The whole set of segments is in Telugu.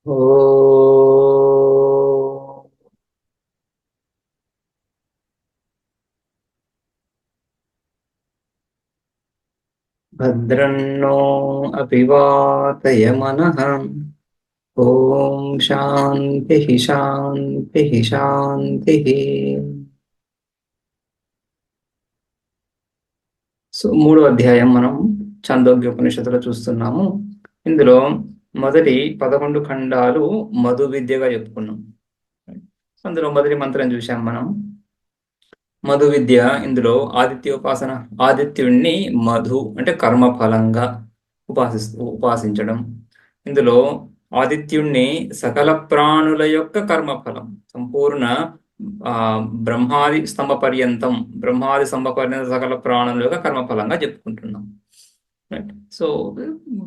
ఓ భద్రన్నో అపివాతయమనః. ఓం శాంతి శాంతి శాంతి. సో మూడో అధ్యాయం మనం చాందోగ్య ఉపనిషత్తులో చూస్తున్నాము. ఇందులో మొదటి 11 ఖండాలు మధు విద్యగా చెప్పుకున్నాం. అందులో మొదటి మంత్రం చూశాం మనం. మధు విద్య ఇందులో ఆదిత్యోపాసన, ఆదిత్యుణ్ణి మధు అంటే కర్మఫలంగా ఉపాసించడం. ఇందులో ఆదిత్యుణ్ణి సకల ప్రాణుల యొక్క కర్మఫలం సంపూర్ణ బ్రహ్మాది స్తంభ పర్యంతం, బ్రహ్మాది స్తంభ పర్యంత సకల ప్రాణుల యొక్క కర్మఫలంగా చెప్పుకుంటున్నాం. రైట్. సో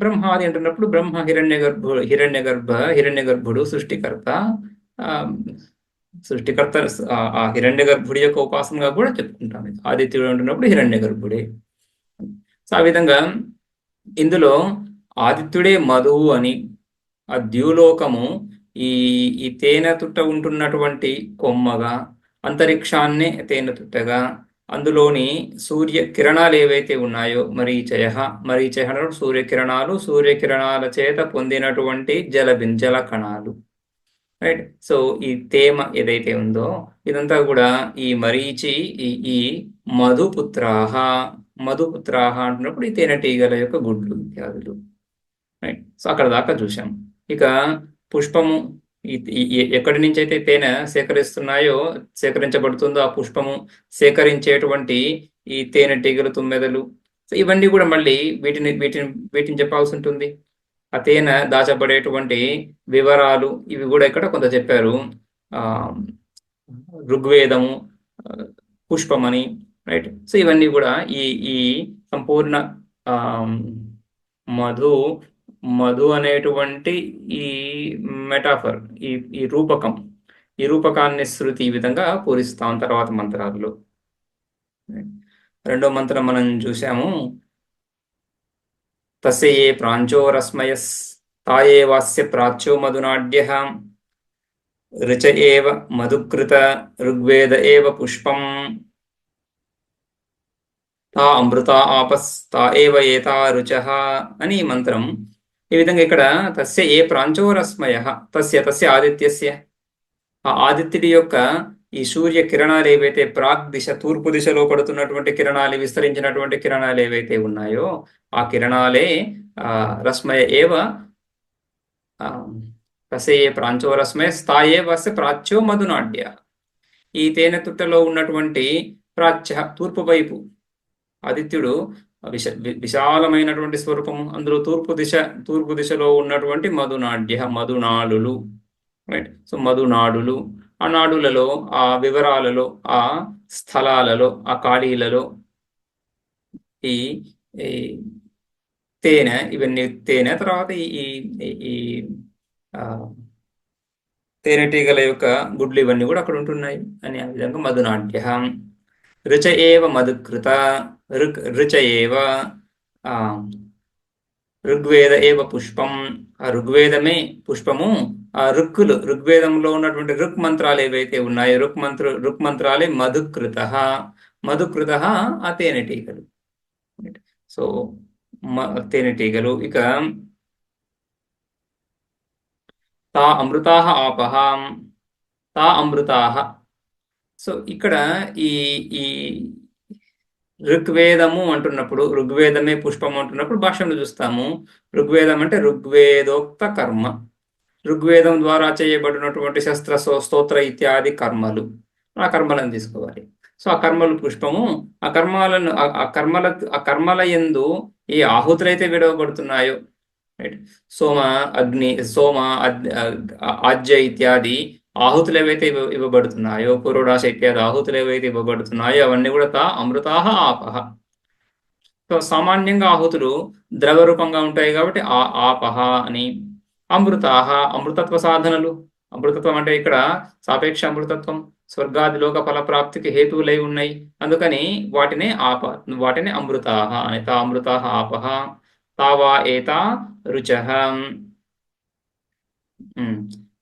బ్రహ్మాది అంటున్నప్పుడు బ్రహ్మ హిరణ్య గర్భుడు సృష్టికర్త. ఆ, సృష్టికర్త ఆ హిరణ్య గర్భుడి యొక్క ఉపాసనగా కూడా చెప్పుకుంటాం. ఆదిత్యుడు అంటున్నప్పుడు హిరణ్య గర్భుడే. సో ఆ విధంగా ఇందులో ఆదిత్యుడే మధువు అని, ఆ ద్యూలోకము ఈ ఈ తేనె తుట్ట ఉంటున్నటువంటి కొమ్మగా, అంతరిక్షాన్నే తేనె తుట్టగా, అందులోని సూర్య కిరణాలు ఏవైతే ఉన్నాయో మరీచయ, మరీచయ అన్నప్పుడు సూర్యకిరణాలు, సూర్యకిరణాల చేత పొందినటువంటి జల కణాలు. రైట్. సో ఈ తేమ ఏదైతే ఉందో ఇదంతా కూడా ఈ మరీచి ఈ మధుపుత్రాహ, మధుపుత్రాహ అంటున్నప్పుడు ఈ తేనెటీగల యొక్క గుడ్లు ఇత్యాదులు. రైట్. సో అక్కడ దాకా చూసాం. ఇక పుష్పము ఎక్కడి నుంచి అయితే తేనె సేకరించబడుతుందో ఆ పుష్పము సేకరించేటువంటి ఈ తేనెటీగలు, తుమ్మెదలు, ఇవన్నీ కూడా మళ్ళీ వీటిని వీటిని వీటిని చెప్పాల్సి ఉంటుంది. ఆ తేనె దాచబడేటువంటి వివరాలు ఇవి కూడా ఇక్కడ కొంత చెప్పారు. ఋగ్వేదము, పుష్పమని. రైట్. సో ఇవన్నీ కూడా ఈ ఈ సంపూర్ణ మధు మధు అనేటువంటి ఈ మెటాఫర్, ఈ ఈ రూపకం, ఈ రూపకాన్ని శృతి ఈ విధంగా పూరిస్తాం తర్వాత మంత్రాల్లో. రెండో మంత్రం మనం చూసాము. తస్య ఏ ప్రాంచోరస్మయస్ తాయేవాస్య ప్రాచ్యో మధునాడ్యః రుచ ఏవ మధుకృత ఋగ్వేద ఏవ పుష్పం తా అమృత ఆపస్ తా ఏవ ఏతా రుచః అని ఈ మంత్రం. ఈ విధంగా ఇక్కడ తస్య ఏ ప్రాంచోరస్మయ, తస్య తస్య ఆదిత్యస్య, ఆ ఆదిత్యుడి యొక్క ఈ సూర్య కిరణాలు ఏవైతే ప్రాగ్దిశ తూర్పు దిశలో పడుతున్నటువంటి కిరణాలు, విస్తరించినటువంటి కిరణాలు ఏవైతే ఉన్నాయో ఆ కిరణాలే రశ్మయ ఏవ తస్య ప్రాంచోరశ్మయ స్థాయేవస్య ప్రాచ్యో మధునాడ్య. ఈ తేనె తుట్టలో ఉన్నటువంటి ప్రాచ్య తూర్పు వైపు ఆదిత్యుడు విశాలమైనటువంటి స్వరూపము, అందులో తూర్పు దిశలో ఉన్నటువంటి మధునాడ్య, మధునాడులు. రైట్. సో మధునాడులు, ఆ నాడులలో, ఆ వివరాలలో, ఆ స్థలాలలో, ఆ ఖాళీలలో ఈ తేనె, ఇవన్నీ తేనె తర్వాత ఈ ఈ తేనెటీగల యొక్క గుడ్లు ఇవన్నీ కూడా అక్కడ ఉంటున్నాయి అని ఆ విధంగా మధునాట్య. రుచ ఏవ మధుకృత, రుచ ఏవ ఋగ్వేద ఏవ పుష్పం, ఆ ఋగ్వేదమే పుష్పము. ఆ ఋగ్వేదంలో ఉన్నటువంటి ఋక్ మంత్రాలు ఏవైతే ఉన్నాయో ఋక్ మంత్రాలే మధుకృత. మధుకృత ఆ తేనెటీగలు. సో తేనెటీగలు. ఇక తా అమృతాః ఆపః, తా అమృతాః. సో ఇక్కడ ఈ ఈ ఋగ్వేదము అంటున్నప్పుడు, ఋగ్వేదమే పుష్పము అంటున్నప్పుడు భాష్యంలో చూస్తాము. ఋగ్వేదం అంటే ఋగ్వేదోక్త కర్మ, ఋగ్వేదం ద్వారా చేయబడినటువంటి శస్త్ర స్తోత్ర ఇత్యాది కర్మలు, ఆ కర్మలను తీసుకోవాలి. సో ఆ కర్మలు పుష్పము. ఆ కర్మలను ఆ కర్మల యందు ఏ ఆహుతులైతే విడవబడుతున్నాయో, రైట్, సోమ అగ్ని, సోమ ఆజ్య ఇత్యాది ఆహుతులు ఏవైతే ఇవ్వబడుతున్నాయో, పురోడాశ ఇత్యాది ఆహుతులు ఏవైతే ఇవ్వబడుతున్నాయో అవన్నీ కూడా తా అమృతాః ఆపః. సో సామాన్యంగా ఆహుతులు ద్రవ రూపంగా ఉంటాయి కాబట్టి ఆపహ అని. అమృతాహ అమృతత్వ సాధనలు. అమృతత్వం అంటే ఇక్కడ సాపేక్ష అమృతత్వం, స్వర్గాది లోక ఫలప్రాప్తికి హేతువులై ఉన్నాయి. అందుకని వాటిని అమృతాహ అని. తా అమృతాహ ఆపహ తావా ఏతా రుచః.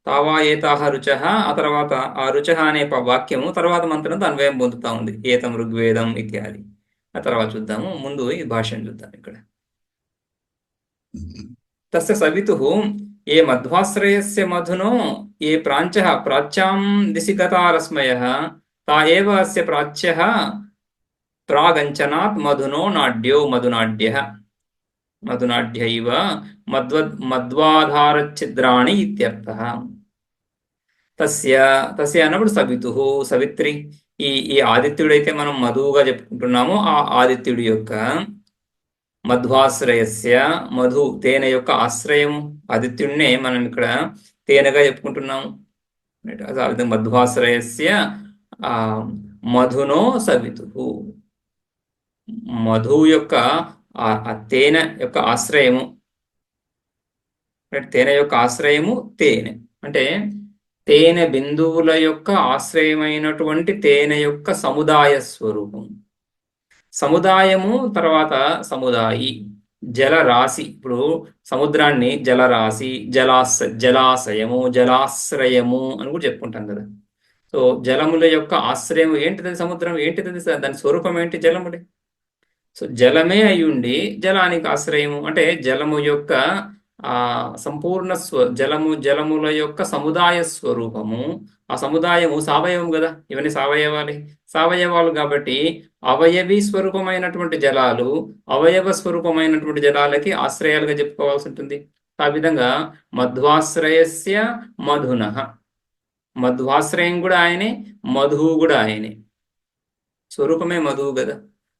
తావా ఏతాహ రుచః, ఆ తర్వాత ఆ రుచః అనే వాక్యము తర్వాత మంత్రంతో అన్వయం పొందుతా ఉంది. ఏతం ఋగ్వేదం ఇత్యాది. ఆ తర్వాత చూద్దాము. ముందు ఈ భాష్యం చూద్దాం ఇక్కడ. తస్య సవితుః ఏ మధ్వాశ్రయస్య మధునో ఏ ప్రాంచః ప్రాచ్యాం దిశి గతారస్మయః తా ఏవ అస్య ప్రాచ్యః ప్రాగంచనాత్ మధునో నాడ్యో మధునాడ్యః మధునాడ్యైవ మధ్వాధారఛిద్రాణి ఇత్యర్థః. తస్య తస్య అన్నప్పుడు సవితుః, సవిత్రి. ఈ ఆదిత్యుడైతే మనం మధువుగా చెప్పుకుంటున్నామో ఆ ఆదిత్యుడి యొక్క మధ్వాశ్రయస్య, మధు తేనె యొక్క ఆశ్రయము, ఆదిత్యుడినే మనం ఇక్కడ తేనెగా చెప్పుకుంటున్నాము. ఆ విధంగా మధ్వాశ్రయస్య మధునో సవితుః, మధువు యొక్క ఆ తేనె యొక్క ఆశ్రయము, తేనె యొక్క ఆశ్రయము తేనె అంటే తేనె బిందువుల యొక్క ఆశ్రయమైనటువంటి తేనె యొక్క సముదాయ స్వరూపం. సముదాయము తర్వాత సముదాయి, జలరాశి. ఇప్పుడు సముద్రాన్ని జలరాశి, జలాశయము, జలాశ్రయము అని కూడా చెప్పుకుంటాం కదా. సో జలముల యొక్క ఆశ్రయం ఏంటిది? సముద్రం ఏంటిది? దాని స్వరూపం ఏంటి? జలములే. సో జలమే అయ్యుండి జలానికి ఆశ్రయము అంటే జలము యొక్క సంపూర్ణ జలముల యొక్క సముదాయ స్వరూపము. ఆ సముదాయము సావయవం కదా, ఇవన్నీ సావయవాలు కాబట్టి అవయవి స్వరూపమైనటువంటి జలాలు అవయవ స్వరూపమైనటువంటి జలాలకి ఆశ్రయాలుగా చెప్పుకోవాల్సి ఉంటుంది. ఆ విధంగా మధ్వాశ్రయస్య మధునః, మధ్వాశ్రయం కూడా ఆయనే, మధువు కూడా ఆయనే. స్వరూపమే మధువు కదా.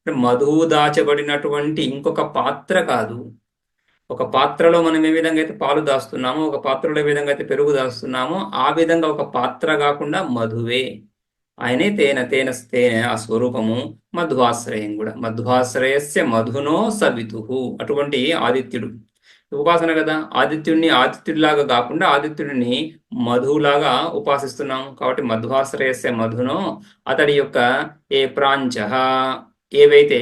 మధువు దాచబడినటువంటి ఇంకొక పాత్ర కాదు. ఒక పాత్రలో మనం ఏ విధంగా అయితే పాలు దాస్తున్నామో, ఒక పాత్రలో ఏ విధంగా అయితే పెరుగు దాస్తున్నామో, ఆ విధంగా ఒక పాత్ర కాకుండా మధువే ఆయనే. తేనె ఆ స్వరూపము. మధ్వాశ్రయం కూడా. మధ్వాశ్రయస్య మధునో సవితుః, అటువంటి ఆదిత్యుడు ఉపాసన కదా. ఆదిత్యుడిలాగా కాకుండా ఆదిత్యుడిని మధువులాగా ఉపాసిస్తున్నాము కాబట్టి మధ్వాశ్రయస్య మధునో, అతడి యొక్క ఏ ప్రాంచః, ఏవైతే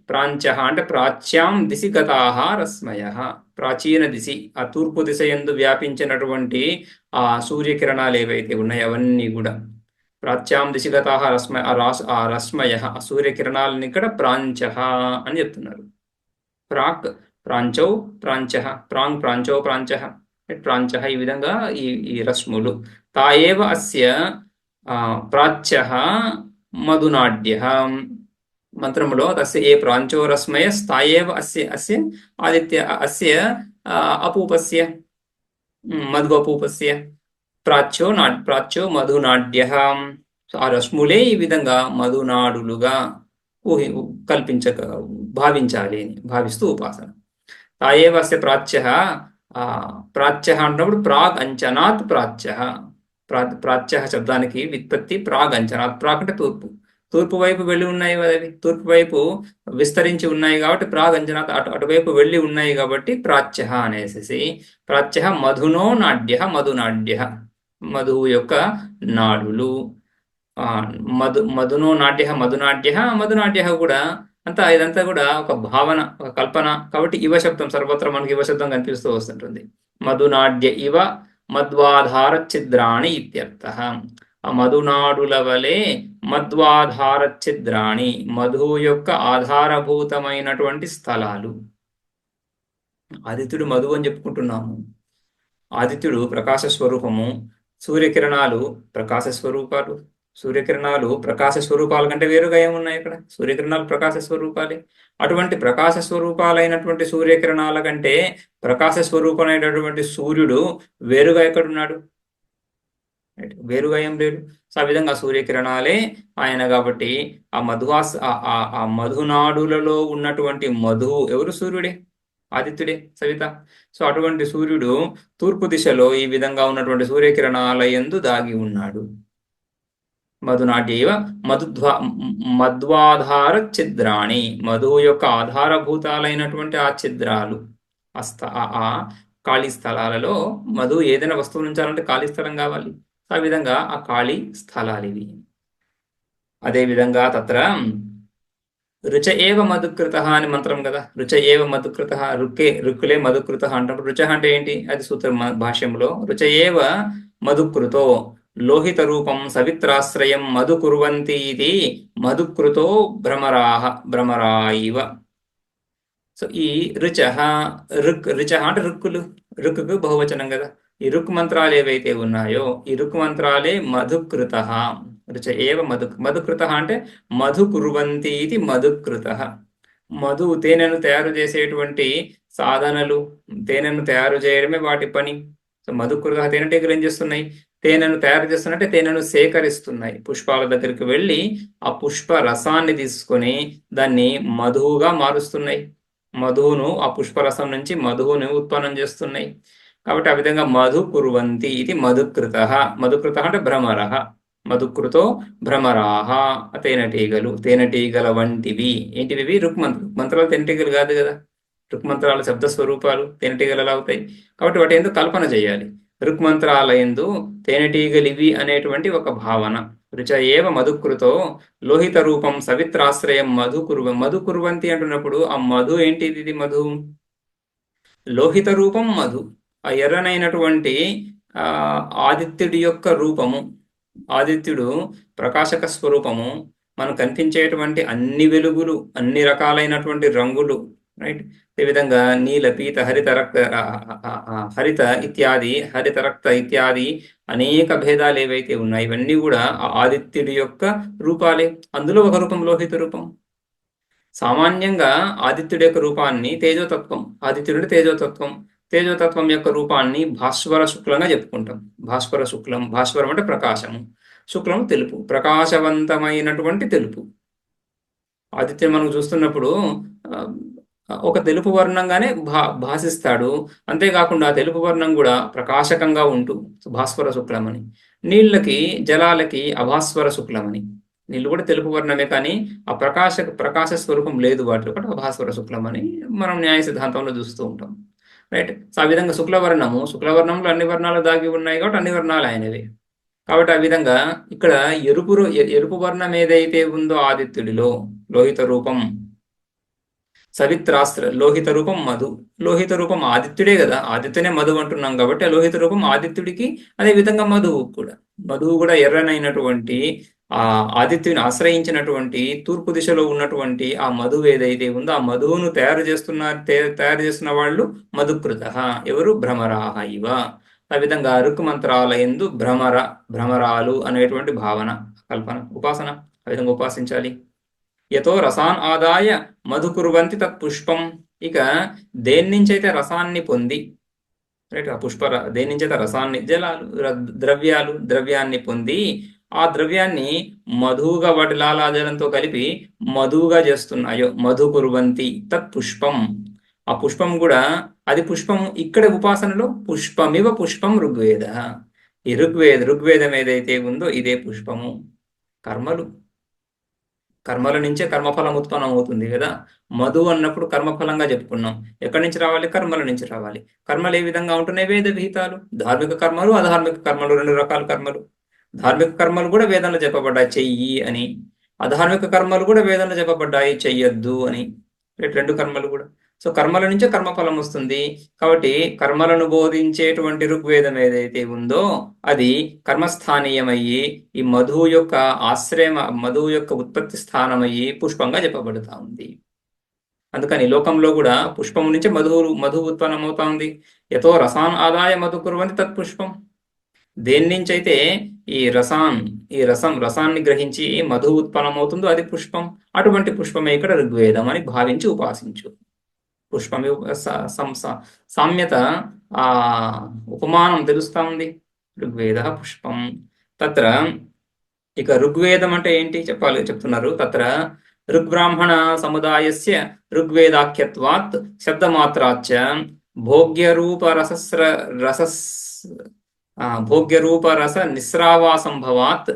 ప్రాంచః అంటే ప్రాచ్యాం దిశి గతాః రశ్మయః, ప్రాచీన దిశి ఆ తూర్పు దిశ యందు వ్యాపించినటువంటి ఆ సూర్యకిరణాలు ఏవైతే ఉన్నాయో అవన్నీ కూడా ప్రాచ్యాం దిశి గతాః ఆ రశ్మయః, ఆ సూర్యకిరణాలని ఇక్కడ ప్రాంచః అని చెప్తున్నారు. ప్రాక్ ప్రాంచౌ ప్రాంచః, ప్రాంగ్ ప్రాంచౌ ప్రాంచః, ప్రాంచః ఈ విధంగా ఈ రశ్ములు. తాయేవ అస్య ప్రాచ్యః మధునాడ్యః మంత్రములో తస్య ఏ ప్రాంచో రశ్మయ స్థాయేవ అస్య ఆదిత్య అస్య అపూపస్య మధు అపూపస్య ప్రాచ్యో మధునాడ్యః. ఆ రశ్ములే ఈ విధంగా మధునాడులుగా భావించాలి అని భావిస్తూ ఉపాసన. తాయేవ అస్య ప్రాచ్యః, ప్రాచ్యః అంటున్నప్పుడు ప్రాగ్ అంచనాత్ ప్రాచ్యః. ప్రాచ్యః శబ్దానికి వ్యుత్పత్తి ప్రాగ్ అంచనాత్. ప్రాగ్ అంటే తూర్పు వైపు వెళ్ళి ఉన్నాయి కదా, అవి తూర్పు వైపు విస్తరించి ఉన్నాయి కాబట్టి ప్రాగంజనాత్ అటువైపు వెళ్ళి ఉన్నాయి కాబట్టి ప్రాచ్యః అనేసి. ప్రాచ్యః మధునో నాడ్యః, మధునాడ్యః మధువు యొక్క నాడులు. మధునో నాడ్యః మధునాడ్యః, మధునాడ్యః కూడా ఇదంతా కూడా ఒక భావన, ఒక కల్పన కాబట్టి ఇవ శబ్దం సర్వత్రా మనకి ఇవ శబ్దం కనిపిస్తూ వస్తుంటుంది. మధునాడ్య ఇవ మధ్వాధార ఛిద్రాణి ఇత్యర్థః. ఆ మధునాడుల వలె మధ్వాధార ఛిద్రాణి, మధువు యొక్క ఆధారభూతమైనటువంటి స్థలాలు. ఆదిత్యుడు మధువు అని చెప్పుకుంటున్నాము. ఆదిత్యుడు ప్రకాశ స్వరూపము, సూర్యకిరణాలు ప్రకాశ స్వరూపాలు. సూర్యకిరణాలు ప్రకాశ స్వరూపాల కంటే వేరుగా ఏమున్నాయి ఇక్కడ? సూర్యకిరణాలు ప్రకాశ స్వరూపాలే. అటువంటి ప్రకాశ స్వరూపాలైనటువంటి సూర్యకిరణాల కంటే ప్రకాశ స్వరూపమైనటువంటి సూర్యుడు వేరుగా ఎక్కడున్నాడు? వేరుగా ఏం లేడు. సో ఆ విధంగా సూర్యకిరణాలే ఆయన కాబట్టి ఆ మధునాడులలో ఉన్నటువంటి మధువు ఎవరు? సూర్యుడే, ఆదిత్యుడే, సవిత. సో అటువంటి సూర్యుడు తూర్పు దిశలో ఈ విధంగా ఉన్నటువంటి సూర్యకిరణాల యందు దాగి ఉన్నాడు. మధునాడ్యైవ మధ్వాధార ఛిద్రాణి, మధువు యొక్క ఆధారభూతాలైనటువంటి ఆ ఛిద్రాలు, ఆ ఖాళీ స్థలాలలో మధువు ఏదైనా వస్తువు ఉంచాలంటే ఖాళీ స్థలం కావాలి. ఆ విధంగా ఆ ఖాళీ స్థలాలు ఇవి. అదేవిధంగా తత్ర రుచ ఏవ మధుకృత అని మంత్రం కదా. రుచ ఏవ మధుకృత, రుక్కులే మధుకృత అంటప్పుడు రుచ అంటే ఏంటి? అది సూత్రం భాష్యంలో. రుచ ఏవ మధుకృతో లోహిత రూపం సవిత్రాశ్రయం మధు కుర్వంతి ఇది మధుకృతో భ్రమరాయివ. సో ఈ రుచ రుచ అంటే రుక్కులు, రుక్కుకు బహువచనం కదా. ఈ రుక్ మంత్రాలు ఏవైతే ఉన్నాయో ఈ రుక్ మంత్రాలే మధుకృత. రుచ ఏవ మధుకృత అంటే మధు కుర్వంతి ఇది మధుకృత. తేనెను తయారు చేసేటువంటి సాధనలు, తేనెను తయారు చేయడమే వాటి పని. సో మధుకృత తేనెటీగలు ఏం చేస్తున్నాయి? తేనెను తయారు చేస్తున్నట్టే తేనెను సేకరిస్తున్నాయి. పుష్పాల దగ్గరికి వెళ్ళి ఆ పుష్ప రసాన్ని తీసుకొని దాన్ని మధువుగా మారుస్తున్నాయి. మధువును, ఆ పుష్పరసం నుంచి మధువును ఉత్పన్నం చేస్తున్నాయి. కాబట్టి ఆ విధంగా మధు కుర్వంతి ఇది మధుకృత. మధుకృత అంటే భ్రమర. మధుకృతో భ్రమరాహ తేనెటీగలు, తేనెటీగల వంటివి. ఏంటివి? రుక్మంత్రాలు తేనెటీగలు కాదు కదా. రుక్మంత్రాల శబ్ద స్వరూపాలు తేనెటీగలు ఎలా అవుతాయి? కాబట్టి వాటి ఎందుకు కల్పన చేయాలి. రుక్మంత్రాల ఎందు తేనెటీగలివి అనేటువంటి ఒక భావన. రుచ ఏవ మధుకృతో లోహిత రూపం సవిత్రాశ్రయం మధు కుర్వంతి అంటున్నప్పుడు ఆ మధు ఏంటిది? ఇది మధు లోహిత రూపం మధు. ఆ ఎర్రనైనటువంటి ఆదిత్యుడి యొక్క రూపము. ఆదిత్యుడు ప్రకాశక స్వరూపము. మనకు కనిపించేటువంటి అన్ని వెలుగులు, అన్ని రకాలైనటువంటి రంగులు, రైట్. ఈ విధంగా నీల, పీత, హరిత ఇత్యాది, హరిత రక్త ఇత్యాది అనేక భేదాలు ఏవైతే ఉన్నాయి ఇవన్నీ కూడా ఆ ఆదిత్యుడి యొక్క రూపాలే. అందులో ఒక రూపం లోహిత రూపం. సామాన్యంగా ఆదిత్యుడి యొక్క రూపాన్ని తేజోతత్వం, ఆదిత్యుడి తేజోతత్వం, తేజోతత్వం యొక్క రూపాన్ని భాస్వర శుక్లంగా చెప్పుకుంటాం. భాస్వర శుక్లం, భాస్వరం అంటే ప్రకాశము, శుక్లం తెలుపు, ప్రకాశవంతమైనటువంటి తెలుపు. ఆదిత్యం మనం చూస్తున్నప్పుడు ఒక తెలుపు వర్ణంగానే భాసిస్తాడు. అంతేకాకుండా తెలుపు వర్ణం కూడా ప్రకాశకంగా ఉంటూ భాస్వర శుక్లమని. నీళ్ళకి, జలాలకి అభాస్వర శుక్లమని. నీళ్ళు కూడా తెలుపు వర్ణమే, కానీ ఆ ప్రకాశ స్వరూపం లేదు వాటిలో, కూడా అభాస్వర శుక్లం అని మనం న్యాయ సిద్ధాంతంలో చూస్తూ ఉంటాం, రైట్. సో ఆ విధంగా శుక్లవర్ణంలో అన్ని వర్ణాలు దాగి ఉన్నాయి కాబట్టి అన్ని వర్ణాలు ఆయనవి. కాబట్టి ఆ విధంగా ఇక్కడ ఎరుపు వర్ణం ఏదైతే ఉందో ఆదిత్యుడిలో లోహిత రూపం సవిత్రాస్త్ర, లోహిత రూపం మధు. లోహిత రూపం ఆదిత్యుడే కదా, ఆదిత్యునే మధు అంటున్నాం కాబట్టి ఆ లోహిత రూపం ఆదిత్యుడికి, అదే విధంగా మధువు కూడా ఎర్రనైనటువంటి ఆ ఆదిత్యుని ఆశ్రయించినటువంటి తూర్పు దిశలో ఉన్నటువంటి ఆ మధువు ఏదైతే ఉందో ఆ మధువును తయారు చేస్తున్న వాళ్ళు మధుకృత. ఎవరు? భ్రమరాహ ఇవ. ఆ విధంగా రుక్ మంత్రాల యందు భ్రమరాలు అనేటువంటి భావన, కల్పన, ఉపాసన. ఆ విధంగా ఉపాసించాలి. యతో రసాన్ ఆదాయ మధు కుర్వంతి తత్ పుష్పం. ఇక దేని నుంచి అయితే రసాన్ని పొంది, రైట్, ఆ దేని నుంచి అయితే రసాన్ని, జలాలు, ద్రవ్యాన్ని పొంది ఆ ద్రవ్యాన్ని మధువుగా వాటి లాలాజలంతో కలిపి మధువుగా చేస్తున్నాయో మధు కుర్వంతి తత్ పుష్పం. ఆ పుష్పం కూడా అది పుష్పము. ఇక్కడ ఉపాసనలో పుష్పమివ పుష్పం ఋగ్వేద. ఈ ఋగ్వేదం ఏదైతే ఉందో ఇదే పుష్పము. కర్మల నుంచే కర్మఫలం ఉత్పన్నం అవుతుంది కదా. మధు అన్నప్పుడు కర్మఫలంగా చెప్పుకున్నాం. ఎక్కడి నుంచి రావాలి? కర్మల నుంచి రావాలి. కర్మలు ఏ విధంగా ఉంటున్నాయి? వేద విహితాలు. ధార్మిక కర్మలు, అధార్మిక కర్మలు, రెండు రకాల కర్మలు. ధార్మిక కర్మలు కూడా వేదంలో చెప్పబడ్డాయి, చెయ్యి అని. అధార్మిక కర్మలు కూడా వేదంలో చెప్పబడ్డాయి, చెయ్యొద్దు అని. రెండు కర్మలు కూడా. సో కర్మల నుంచే కర్మఫలం వస్తుంది. కాబట్టి కర్మలను బోధించేటువంటి ఋగ్వేదం ఏదైతే ఉందో అది కర్మస్థానీయమయ్యి ఈ మధువు యొక్క మధువు యొక్క ఉత్పత్తి స్థానమయ్యి పుష్పంగా చెప్పబడుతూ ఉంది. అందుకని లోకంలో కూడా పుష్పం నుంచి మధువు ఉత్పన్నమవుతా ఉంది. యతో రసాన్ ఆదాయ మధు కుర్వంతి తత్ పుష్పం. దేని నుంచి అయితే ఈ రసాన్ని గ్రహించి మధు ఉత్పన్నమవుతుందో అది పుష్పం. అటువంటి పుష్పమే ఇక్కడ ఋగ్వేదం అని భావించి ఉపాసించు. పుష్పమి సామ్యత, ఆ ఉపమానం తెలుస్తా ఉంది. ఋగ్వేద పుష్పం. తత్ర ఇక ఋగ్వేదం అంటే ఏంటి చెప్తున్నారు. తత్ర ఋగ్బ్రాహ్మణ సముదాయస్య ఋగ్వేదాఖ్యత్వాత్ శబ్దమాత్రాచ్చ భోగ్యరూపరస నిస్రావాసంభవాత్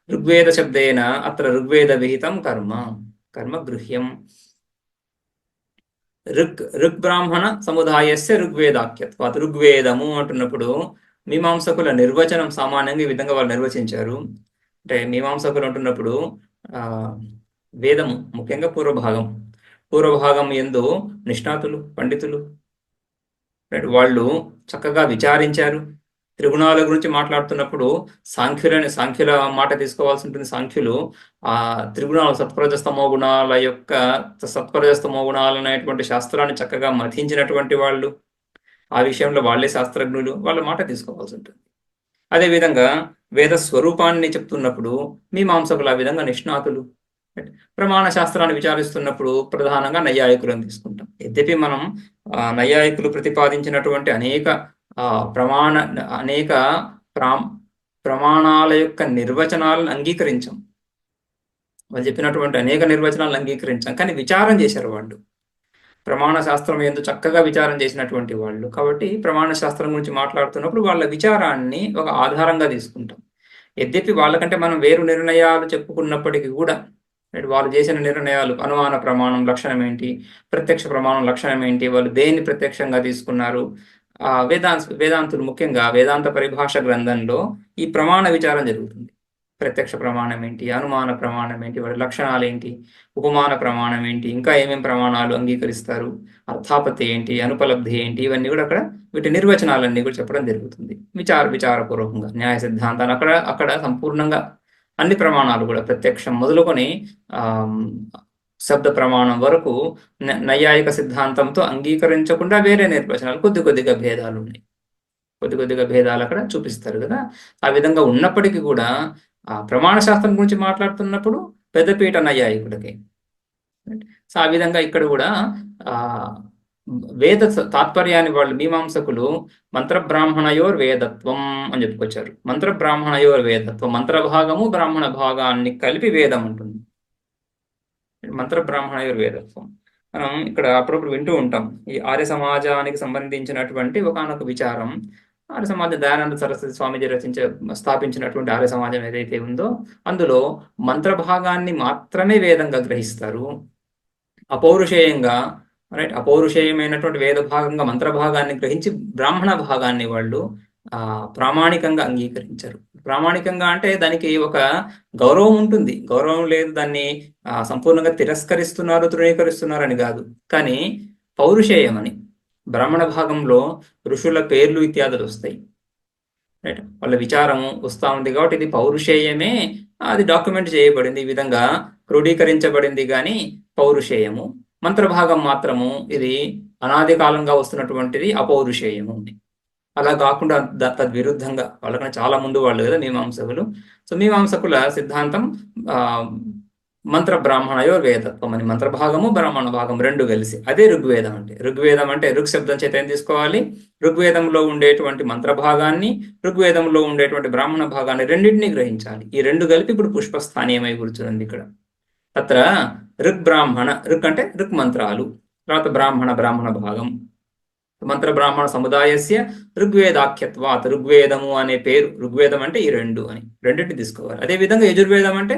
ఋగ్వేద శబ్దేన అత్ర ఋగ్వేద విహితం కర్మ గృహ్యం. ఋగ్బ్రాహ్మణ సముదాయస్య ఋగ్వేదాఖ్యత్వాత్. ఋగ్వేదము అంటున్నప్పుడు మీమాంసకుల నిర్వచనం సామాన్యంగా ఈ విధంగా వాళ్ళు నిర్వచించారు. అంటే మీమాంసకులు అంటున్నప్పుడు వేదము ముఖ్యంగా పూర్వభాగం యందు నిష్ణాతులు, పండితులు, వాళ్ళు చక్కగా విచారించారు. త్రిగుణాల గురించి మాట్లాడుతున్నప్పుడు సాంఖ్యుల మాట తీసుకోవాల్సి ఉంటుంది. సాంఖ్యులు ఆ త్రిగుణాలు సత్వరజస్తమో గుణాల యొక్క సత్వరజస్తమో గుణాలు అనేటువంటి శాస్త్రాన్ని చక్కగా మథించినటువంటి వాళ్ళు. ఆ విషయంలో వాళ్ళే శాస్త్రజ్ఞులు, వాళ్ళ మాట తీసుకోవాల్సి ఉంటుంది. అదేవిధంగా వేద స్వరూపాన్ని చెప్తున్నప్పుడు మీమాంసకులు ఆ విధంగా నిష్ణాతులు. ప్రమాణ శాస్త్రాన్ని విచారిస్తున్నప్పుడు ప్రధానంగా నైయాయికులను తీసుకుంటాం. యద్యపి మనం నైయాయికులు ప్రతిపాదించినటువంటి అనేక ప్రమాణాల యొక్క నిర్వచనాలను అంగీకరించాం. వాళ్ళు చెప్పినటువంటి అనేక నిర్వచనాలను అంగీకరించాం, కానీ విచారం చేశారు వాళ్ళు. ప్రమాణ శాస్త్రం ఎందు చక్కగా విచారం చేసినటువంటి వాళ్ళు కాబట్టి ప్రమాణ శాస్త్రం గురించి మాట్లాడుతున్నప్పుడు వాళ్ళ విచారాన్ని ఒక ఆధారంగా తీసుకుంటాం. యద్యపి వాళ్ళకంటే మనం వేరు నిర్ణయాలు చెప్పుకున్నప్పటికీ కూడా వాళ్ళు చేసిన నిర్ణయాలు, అనుమాన ప్రమాణం లక్షణం ఏంటి, ప్రత్యక్ష ప్రమాణం లక్షణం ఏంటి, వాళ్ళు దేన్ని ప్రత్యక్షంగా తీసుకున్నారు, వేదాంతులు ముఖ్యంగా వేదాంత పరిభాష గ్రంథంలో ఈ ప్రమాణ విచారం జరుగుతుంది. ప్రత్యక్ష ప్రమాణం ఏంటి, అనుమాన ప్రమాణం ఏంటి, వాటి లక్షణాలు ఏంటి, ఉపమాన ప్రమాణం ఏంటి, ఇంకా ఏమేమి ప్రమాణాలు అంగీకరిస్తారు, అర్థాపత్తి ఏంటి, అనుపలబ్ధి ఏంటి, ఇవన్నీ కూడా అక్కడ వీటి నిర్వచనాలన్నీ కూడా చెప్పడం జరుగుతుంది. విచారపూర్వకంగా న్యాయ సిద్ధాంతాన్ని అక్కడ సంపూర్ణంగా అన్ని ప్రమాణాలు కూడా ప్రత్యక్షం మొదలుకొని శబ్ద ప్రమాణం వరకు నైయాయిక సిద్ధాంతంతో అంగీకరించకుండా వేరే నిర్వచనాలు కొద్దిగా భేదాలు ఉన్నాయి. కొద్దిగా భేదాలు అక్కడ చూపిస్తారు కదా. ఆ విధంగా ఉన్నప్పటికీ కూడా ఆ ప్రమాణ శాస్త్రం గురించి మాట్లాడుతున్నప్పుడు పెద్దపీట నైయాయికుడికి. సో ఆ విధంగా ఇక్కడ కూడా వేద తాత్పర్యాన్ని వాళ్ళు మీమాంసకులు మంత్రబ్రాహ్మణయోర్ వేదత్వం అని చెప్పుకొచ్చారు. మంత్రబ్రాహ్మణయోర్ వేదత్వం, మంత్రభాగము బ్రాహ్మణ భాగాన్ని కలిపి వేదం ఉంటుంది. మంత్రబ్రాహ్మణయోర్ వేదత్వం మనం ఇక్కడ అప్పుడప్పుడు వింటూ ఉంటాం. ఈ ఆర్య సమాజానికి సంబంధించినటువంటి ఒకనొక విచారం, ఆర్య సమాజం దయానంద సరస్వతి స్వామీజీ స్థాపించినటువంటి ఆర్య సమాజం ఏదైతే ఉందో అందులో మంత్రభాగాన్ని మాత్రమే వేదంగా గ్రహిస్తారు. అపౌరుషేయంగా అపౌరుషేయమైనటువంటి వేద భాగంగా మంత్రభాగాన్ని గ్రహించి బ్రాహ్మణ భాగాన్ని వాళ్ళు ప్రామాణికంగా అంగీకరించారు. ప్రామాణికంగా అంటే దానికి ఒక గౌరవం ఉంటుంది. గౌరవం లేదు, దాన్ని సంపూర్ణంగా తిరస్కరిస్తున్నారు, తృణీకరిస్తున్నారు అని కాదు. కానీ పౌరుషేయమని బ్రాహ్మణ భాగంలో ఋషుల పేర్లు ఇత్యాదులు వస్తాయి. రైట్, వాళ్ళ విచారం వస్తూ ఉంది కాబట్టి ఇది పౌరుషేయమే, అది డాక్యుమెంట్ చేయబడింది, ఈ విధంగా క్రోడీకరించబడింది. కానీ పౌరుషేయము మంత్రభాగం మాత్రము ఇది అనాది కాలంగా వస్తున్నటువంటిది అపౌరుషేయము. అలా కాకుండా తద్విరుద్ధంగా వాళ్ళకన్నా చాలా ముందు వాళ్ళు కదా మీమాంసకులు. సో మీమాంసకుల సిద్ధాంతం మంత్ర బ్రాహ్మణయో వేదత్వం అని, మంత్రభాగము బ్రాహ్మణ భాగం రెండు కలిసి అదే ఋగ్వేదం అంటే. ఋగ్వేదం అంటే ఋగ్ శబ్దం చేత ఏం తీసుకోవాలి, ఋగ్వేదంలో ఉండేటువంటి మంత్రభాగాన్ని, ఋగ్వేదంలో ఉండేటువంటి బ్రాహ్మణ భాగాన్ని రెండింటినీ గ్రహించాలి. ఈ రెండు కలిపి ఇప్పుడు పుష్పస్థానీయమై కూర్చుంది ఇక్కడ. తత్ర ఋగ్ బ్రాహ్మణ, ఋగ్ అంటే ఋగ్ మంత్రాలు, తర్వాత బ్రాహ్మణ భాగం, మంత్ర బ్రాహ్మణ సముదాయస్య ఋగ్వేదాఖ్యత్వాత్, ఋగ్వేదము అనే పేరు, ఋగ్వేదం అంటే ఈ రెండు అని రెండింటిని తీసుకోవాలి. అదేవిధంగా యజుర్వేదం అంటే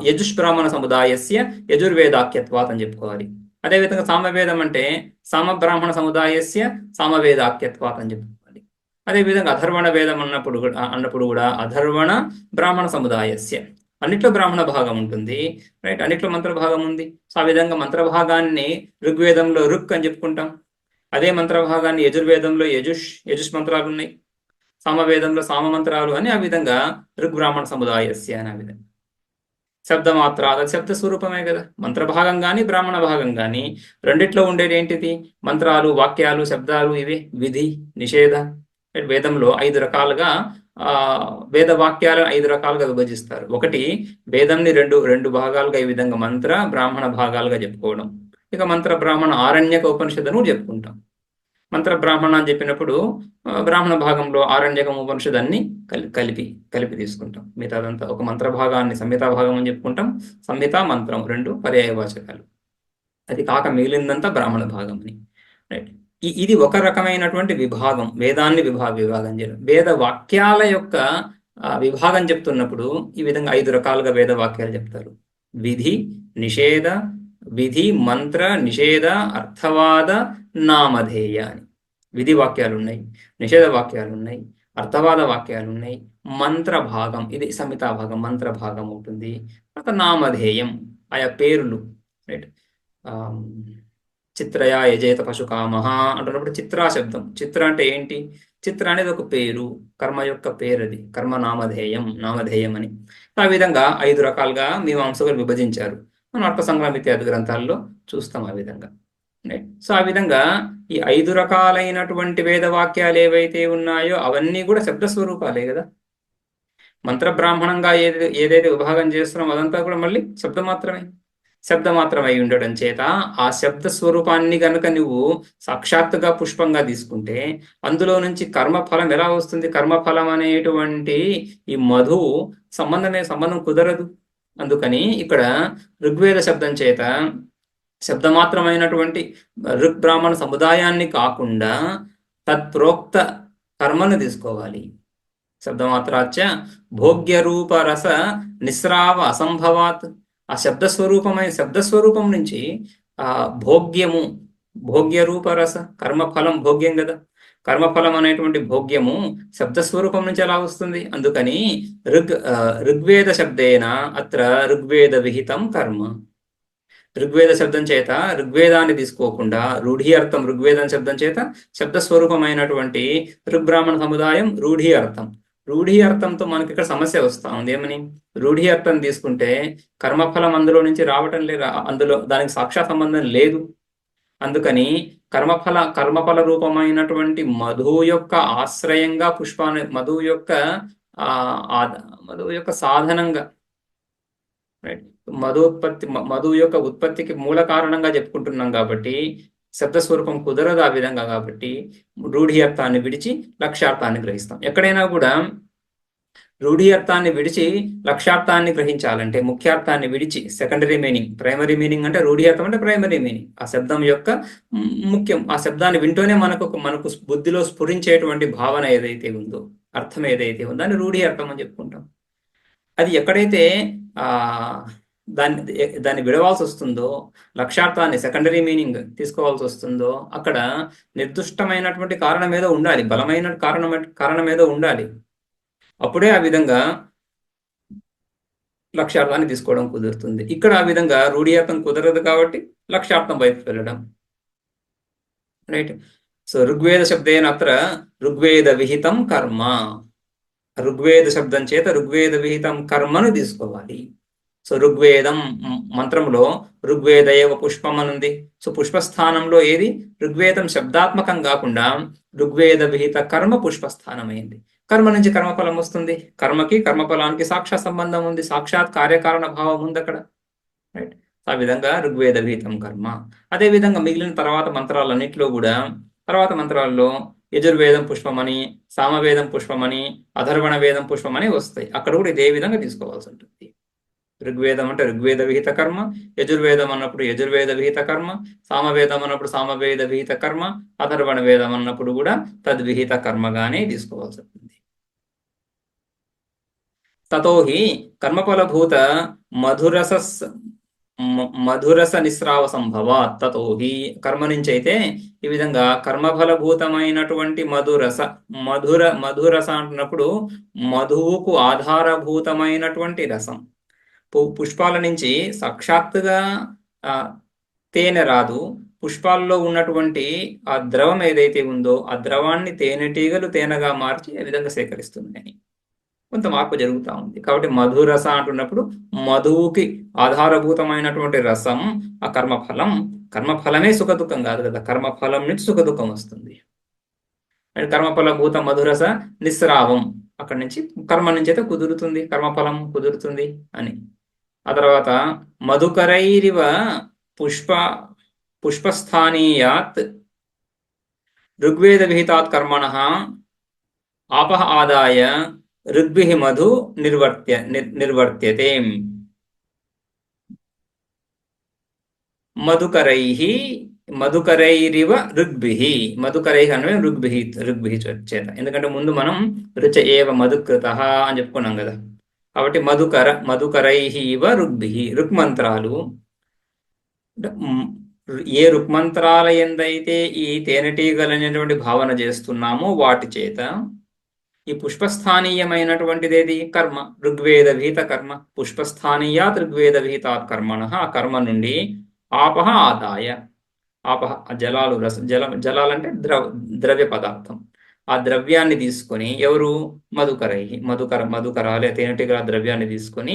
యజుష్ బ్రాహ్మణ సముదాయస్య యజుర్వేదాఖ్యత్వాత్ అని చెప్పుకోవాలి. అదేవిధంగా సామవేదం అంటే సామ బ్రాహ్మణ సముదాయస్య సామవేదాఖ్యత్వాత్ అని చెప్పుకోవాలి. అదేవిధంగా అధర్వణ వేదం అన్నప్పుడు కూడా అధర్వణ బ్రాహ్మణ సముదాయస్య, అన్నిట్లో బ్రాహ్మణ భాగం ఉంటుంది. రైట్, అన్నిట్లో మంత్ర భాగం ఉంది. సో ఆ విధంగా మంత్రభాగాన్ని ఋగ్వేదంలో ఋక్ అని చెప్పుకుంటాం. అదే మంత్రభాగాన్ని యజుర్వేదంలో యజుష్ మంత్రాలు ఉన్నాయి, సామవేదంలో సామ మంత్రాలు అని. ఆ విధంగా ఋగ్బ్రాహ్మణ సముదాయస్య అని. ఆ విధంగా శబ్దమాత్ర, అది శబ్ద స్వరూపమే కదా. మంత్రభాగం కానీ బ్రాహ్మణ భాగం కానీ రెండిట్లో ఉండేది ఏంటిది, మంత్రాలు, వాక్యాలు, శబ్దాలు. ఇవే విధి, నిషేధ. వేదంలో 5 రకాలుగా వేద వాక్యాలను 5 రకాలుగా విభజిస్తారు. ఒకటి, వేదంని రెండు భాగాలుగా ఈ విధంగా మంత్ర బ్రాహ్మణ భాగాలుగా చెప్పుకోవడం. ఇక మంత్ర బ్రాహ్మణ ఆరణ్యక ఉపనిషత్తును చెప్పుకుంటాం. మంత్ర బ్రాహ్మణ అని చెప్పినప్పుడు బ్రాహ్మణ భాగంలో ఆరణ్యకం ఉపనిషదన్ని కలిపి తీసుకుంటాం. మిగతాదంతా ఒక మంత్ర భాగాన్ని సంహితా భాగం అని చెప్పుకుంటాం. సంహిత, మంత్రం రెండు పర్యాయవాచకాలు. అది కాక మిగిలిందంతా బ్రాహ్మణ భాగం అని. రైట్, ఇది ఒక రకమైనటువంటి విభాగం, వేదాన్ని విభాగం చేయడం. వేద వాక్యాల యొక్క విభాగం చెప్తున్నప్పుడు ఈ విధంగా 5 రకాలుగా వేద వాక్యాలు చెప్తారు. విధి, నిషేధ, విధి, మంత్ర, నిషేధ, అర్థవాద, నామధేయ అని విధి వాక్యాలు ఉన్నాయి, నిషేధ వాక్యాలు ఉన్నాయి, అర్థవాద వాక్యాలు ఉన్నాయి. మంత్ర భాగం, ఇది సంహితా భాగం, మంత్ర భాగం ఉంటుంది. తర్వాత నామధేయం, ఆయా పేర్లు, రైట్. చిత్రయా యజేత పశుకామః అంటున్నప్పుడు చిత్రా శబ్దం. చిత్ర అంటే ఏంటి? చిత్ర అనేది ఒక పేరు, కర్మ యొక్క పేరు, అది కర్మ నామధేయం, నామధేయం అని. ఆ విధంగా 5 రకాలుగా మీమాంసకులు విభజించారు. మనం అర్థ సంగ్రహం ఇత్యాది గ్రంథాల్లో చూస్తాం ఆ విధంగా. సో ఆ విధంగా ఈ 5 రకాలైనటువంటి వేదవాక్యాలు ఏవైతే ఉన్నాయో అవన్నీ కూడా శబ్ద స్వరూపాలే కదా. మంత్ర బ్రాహ్మణంగా ఏదైతే విభాగం చేస్తున్నామో అదంతా కూడా మళ్ళీ శబ్దమాత్రమై ఉండడం చేత ఆ శబ్ద స్వరూపాన్ని గనుక నువ్వు సాక్షాత్తుగా పుష్పంగా తీసుకుంటే అందులో నుంచి కర్మఫలం ఎలా వస్తుంది? కర్మఫలం అనేటువంటి ఈ మధువు సంబంధం కుదరదు. అందుకని ఇక్కడ ఋగ్వేద శబ్దం చేత శబ్దమాత్రమైనటువంటి ఋగ్ బ్రాహ్మణ సముదాయాన్ని కాకుండా తత్ప్రోక్త కర్మను తీసుకోవాలి. శబ్దమాత్రాచ భోగ్య రూప రస నిస్రావ అసంభవాత్. ఆ శబ్దస్వరూపం నుంచి ఆ భోగ్య రూపరస, కర్మఫలం భోగ్యం కదా. కర్మఫలం అనేటువంటి భోగ్యము శబ్దస్వరూపం నుంచి ఎలా వస్తుంది? అందుకని ఋగ్వేద శబ్దేన అత్ర ఋగ్వేద విహితం కర్మ. ఋగ్వేద శబ్దం చేత ఋగ్వేదాన్ని తీసుకోకుండా రూఢి అర్థం, ఋగ్వేదం శబ్దం చేత శబ్దస్వరూపమైనటువంటి ఋగ్బ్రాహ్మణ సముదాయం రూఢి అర్థం. రూఢి అర్థంతో మనకి ఇక్కడ సమస్య వస్తా ఉంది. ఏమని? రూఢి అర్థం తీసుకుంటే కర్మఫలం అందులో నుంచి రావటం లేదు, అందులో దానికి సాక్షాత్ సంబంధం లేదు. అందుకని కర్మఫల రూపమైనటువంటి మధువు యొక్క ఆశ్రయంగా పుష్పాన్ని, మధువు యొక్క సాధనంగా, రైట్, మధువు యొక్క ఉత్పత్తికి మూల కారణంగా చెప్పుకుంటున్నాం కాబట్టి శబ్దస్వరూపం కుదరదు ఆ విధంగా. కాబట్టి రూఢి అర్థాన్ని విడిచి లక్ష్యార్థాన్ని గ్రహిస్తాం. ఎక్కడైనా కూడా రూఢి అర్థాన్ని విడిచి లక్ష్యార్థాన్ని గ్రహించాలంటే ముఖ్యార్థాన్ని విడిచి సెకండరీ మీనింగ్, ప్రైమరీ మీనింగ్ అంటే రూఢి అర్థం అంటే ప్రైమరీ మీనింగ్, ఆ శబ్దం యొక్క ముఖ్యం. ఆ శబ్దాన్ని వింటూనే మనకు బుద్ధిలో స్ఫురించేటువంటి భావన ఏదైతే ఉందో, అర్థం ఏదైతే ఉందో దాన్ని రూఢి అర్థం అని చెప్పుకుంటాం. అది ఎక్కడైతే దాన్ని విడవాల్సి వస్తుందో, లక్ష్యార్థాన్ని సెకండరీ మీనింగ్ తీసుకోవాల్సి వస్తుందో, అక్కడ నిర్దిష్టమైనటువంటి కారణం ఏదో ఉండాలి, బలమైన కారణం ఏదో ఉండాలి. అప్పుడే ఆ విధంగా లక్ష్యార్థాన్ని తీసుకోవడం కుదురుతుంది. ఇక్కడ ఆ విధంగా రూఢియార్థం కుదరదు కాబట్టి లక్ష్యార్థం వైపు వెళ్ళడం, రైట్. సో ఋగ్వేద శబ్దేన అత్ర ఋగ్వేద విహితం కర్మ. ఋగ్వేద శబ్దం చేత ఋగ్వేద విహితం కర్మను తీసుకోవాలి. సో ఋగ్వేదం మంత్రంలో ఋగ్వేద ఏవ పుష్పం అనుంది. సో పుష్పస్థానంలో ఏది? ఋగ్వేదం శబ్దాత్మకం కాకుండా ఋగ్వేద విహిత కర్మ పుష్పస్థానమైంది. కర్మ నుంచి కర్మఫలం వస్తుంది. కర్మకి కర్మఫలానికి సాక్షాత్ సంబంధం ఉంది, సాక్షాత్ కార్యకారణ భావం ఉంది అక్కడ, రైట్. ఆ విధంగా ఋగ్వేద విహితం కర్మ. అదే విధంగా మిగిలిన తర్వాత మంత్రాలన్నింటిలో కూడా, తర్వాత మంత్రాల్లో యజుర్వేదం పుష్పమని, సామవేదం పుష్పమని, అధర్వణ వేదం పుష్పమని వస్తాయి. అక్కడ కూడా ఇదే విధంగా తీసుకోవాల్సి ఉంటుంది. ఋగ్వేదం అంటే ఋగ్వేద విహిత కర్మ, యజుర్వేదం అన్నప్పుడు యజుర్వేద విహిత కర్మ, సామవేదం అన్నప్పుడు సామవేద విహిత కర్మ, అధర్వణ వేదం అన్నప్పుడు కూడా తద్విహిత కర్మగానే తీసుకోవాల్సి ఉంటుంది. తతోహి కర్మఫలభూత మధురస నిస్రావ సంభవ. తతోహి కర్మ నుంచి అయితే ఈ విధంగా కర్మఫలభూతమైనటువంటి మధురస అంటున్నప్పుడు మధువుకు ఆధారభూతమైనటువంటి రసం. పుష్పాల నుంచి సాక్షాత్తుగా తేనె రాదు. పుష్పాల్లో ఉన్నటువంటి ఆ ద్రవం ఏదైతే ఉందో ఆ ద్రవాన్ని తేనెటీగలు తేనెగా మార్చి ఆ విధంగా సేకరిస్తున్నాయి. కొంత మార్పు జరుగుతూ ఉంది. కాబట్టి మధురస అంటున్నప్పుడు మధువుకి ఆధారభూతమైనటువంటి రసం ఆ కర్మఫలం. కర్మఫలమే సుఖదుఖం కాదు కదా, కర్మఫలం నుంచి సుఖదుఖం వస్తుంది. కర్మఫలభూత మధురస నిస్రావం, అక్కడి నుంచి కర్మ నుంచి అయితే కుదురుతుంది, కర్మఫలం కుదురుతుంది అని. ఆ తర్వాత మధుకరైరివ పుష్పస్థానీయాత్ ఋగ్వేద విహితాత్ కర్మణః ఆపః ఆదాయ ఋగ్భిః మధు నిర్వర్త్యతే. మధుకరైరివ ఋగ్భిః. మధుకరైః అంటే ఋగ్భిః చేత. ఎందుకంటే ముందు మనం రుచ ఏవ మధుకృతః అని చెప్పుకున్నాం కదా. కాబట్టి మధుకరైః ఇవ ఋగ్భిః. ఋగ్మంత్రాలు, ఏ ఋగ్మంత్రాల ఎందైతే ఈ తేనెటీగలు అనేటువంటి భావన చేస్తున్నామో వాటి చేత ఈ పుష్పస్థానీయమైనటువంటిదేది కర్మ, ఋగ్వేద విహిత కర్మ. పుష్పస్థానీయాత్ ఋగ్వేద విహితాత్ కర్మణ, ఆ కర్మ నుండి ఆపహ ఆదాయ, ఆపహ జలాలు, జలాలంటే ద్రవ్య పదార్థం. ఆ ద్రవ్యాన్ని తీసుకొని ఎవరు, మధుకరాలే తేనెటీగల ద్రవ్యాన్ని తీసుకొని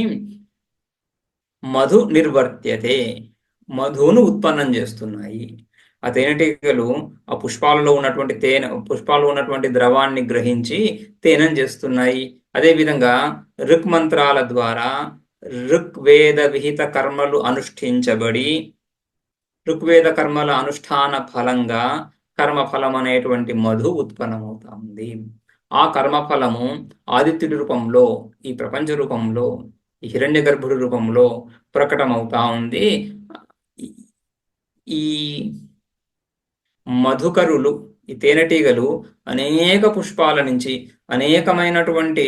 మధు నిర్వర్త్యతే, మధును ఉత్పన్నం చేస్తున్నాయి. ఆ తేనెటీగలు ఆ పుష్పాలలో ఉన్నటువంటి ద్రవాన్ని గ్రహించి తేనెను చేస్తున్నాయి. అదేవిధంగా ఋక్ మంత్రాల ద్వారా ఋగ్వేద విహిత కర్మలు అనుష్ఠించబడి, ఋగ్వేద కర్మల అనుష్ఠాన ఫలంగా కర్మఫలం అనేటువంటి మధు ఉత్పన్నమవుతా ఉంది. ఆ కర్మఫలము ఆదిత్యుడి రూపంలో, ఈ ప్రపంచ రూపంలో, ఈ హిరణ్య గర్భుడి రూపంలో ప్రకటమవుతా ఉంది. ఈ మధుకరులు, ఈ తేనెటీగలు అనేక పుష్పాల నుంచి, అనేకమైనటువంటి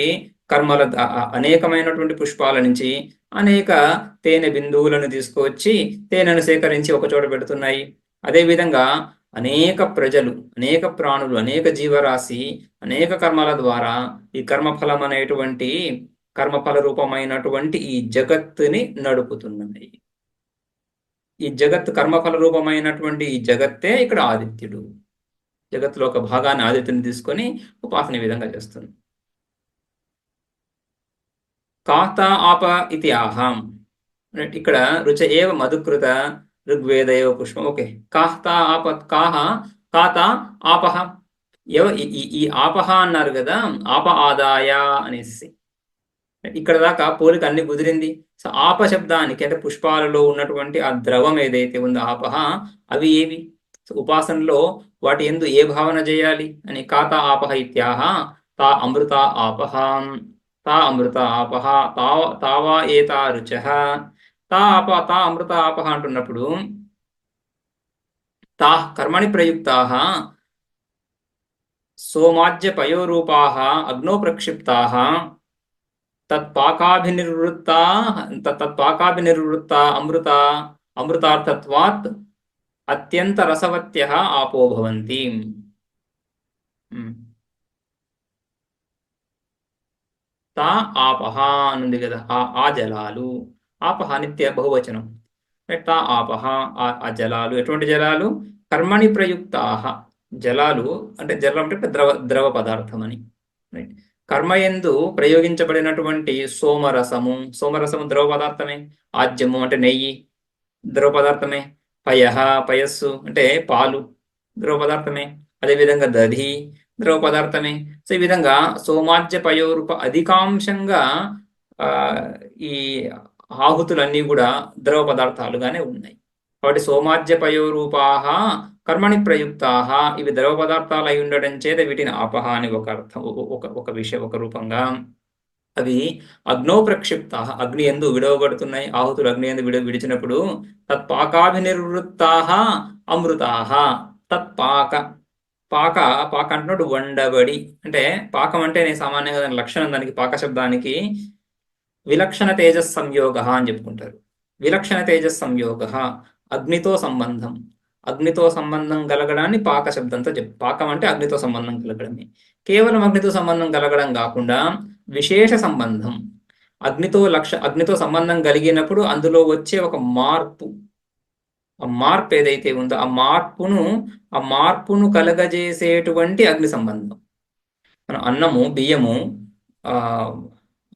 పుష్పాల నుంచి అనేక తేనె బిందువులను తీసుకువచ్చి తేనెను సేకరించి ఒకచోట పెడుతున్నాయి. అదేవిధంగా అనేక ప్రజలు, అనేక ప్రాణులు, అనేక జీవరాశి అనేక కర్మల ద్వారా ఈ కర్మఫల రూపమైనటువంటి ఈ జగత్తుని నడుపుతున్నాయి. ఈ జగత్ కర్మఫల రూపమైనటువంటి ఈ జగత్తే ఇక్కడ ఆదిత్యుడు. జగత్తులో ఒక భాగాన్ని ఆదిత్యుని తీసుకొని ఉపాసన విధంగా చేస్తుంది. కాత ఆప ఇది ఆహం, ఇక్కడ రుచ ఏవ మధుకృత ఋగ్వేద ఏవ పుష్పం. ఓకే, కాహత ఆప, కాత ఆపహ, ఈ ఆపహ అన్నారు కదా, ఆప ఆదాయ అనేసి. ఇక్కడ దాకా పోలిక అన్ని కుదిరింది. సో ఆప శబ్దానికి అంటే పుష్పాలలో ఉన్నటువంటి ఆ ద్రవం ఏదైతే ఉందో ఆపహ, అవి ఏవి? సో ఉపాసనలో వాటి ఎందు ఏ భావన చేయాలి అని, కాత ఆపహ ఇత్యాహ తా అమృత ఆపహ, తా అమృత ఆపహ, తావా ఏతా రుచః. తా అమృత ఆపహ అంటున్నప్పుడు తా కర్మణి ప్రయుక్తాః సోమాజ్య పయోరూపాః అగ్నో ప్రక్షిప్తాః తత్పాకాభినిర్వృత్తా అమృతార్థత్వాత్ అత్యంత రసవత్యః ఆపో భవంతి. తా ఆపహ అనుంది కదా, ఆ జలాలు, ఆపహ నిత్య బహువచనం. తా ఆపహ, ఆ జలాలు, ఎటువంటి జలాలు? కర్మణి ప్రయుక్తాః, జలాలు అంటే జలం అంటే ద్రవ పదార్థం అని. కర్మయందు ప్రయోగించబడినటువంటి సోమరసము ద్రవ పదార్థమే. ఆజ్యము అంటే నెయ్యి ద్రవ పదార్థమే. పయస్సు అంటే పాలు ద్రవ పదార్థమే. అదేవిధంగా దధి ద్రవ పదార్థమే. సో ఈ విధంగా సోమాజ్య పయోరూప అధికాంశంగా ఈ ఆహుతులన్నీ కూడా ద్రవ పదార్థాలుగానే ఉన్నాయి. కాబట్టి సోమాజ్య పయోరూపాహ కర్మణి ప్రయుక్తాహ, ఇవి ద్రవ పదార్థాలు అయి ఉండడం చేత వీటిని ఆపహ అని ఒక అర్థం, ఒక రూపంగా. అవి అగ్నో ప్రక్షిప్తాహ, అగ్ని ఎందు విడవబడుతున్నాయి. ఆహుతులు అగ్ని ఎందు విడిచినప్పుడు తత్పాకాభినిర్వృత్తాహ అమృతాహ. పాక అంటున్నట్టు వండబడి, అంటే పాకం అంటే నేను సామాన్యంగా దాని లక్షణం, దానికి పాక శబ్దానికి విలక్షణ తేజస్ సంయోగ అని చెప్పుకుంటారు. విలక్షణ తేజస్ సంయోగ, అగ్నితో సంబంధం కలగడాన్ని పాక శబ్దంతో పాకం అంటే అగ్నితో సంబంధం కలగడమే. కేవలం అగ్నితో సంబంధం కలగడం కాకుండా విశేష సంబంధం, అగ్నితో సంబంధం కలిగినప్పుడు అందులో వచ్చే ఒక మార్పు, ఆ మార్పు ఏదైతే ఉందో ఆ మార్పును కలగజేసేటువంటి అగ్ని సంబంధం. మన అన్నము, బియ్యము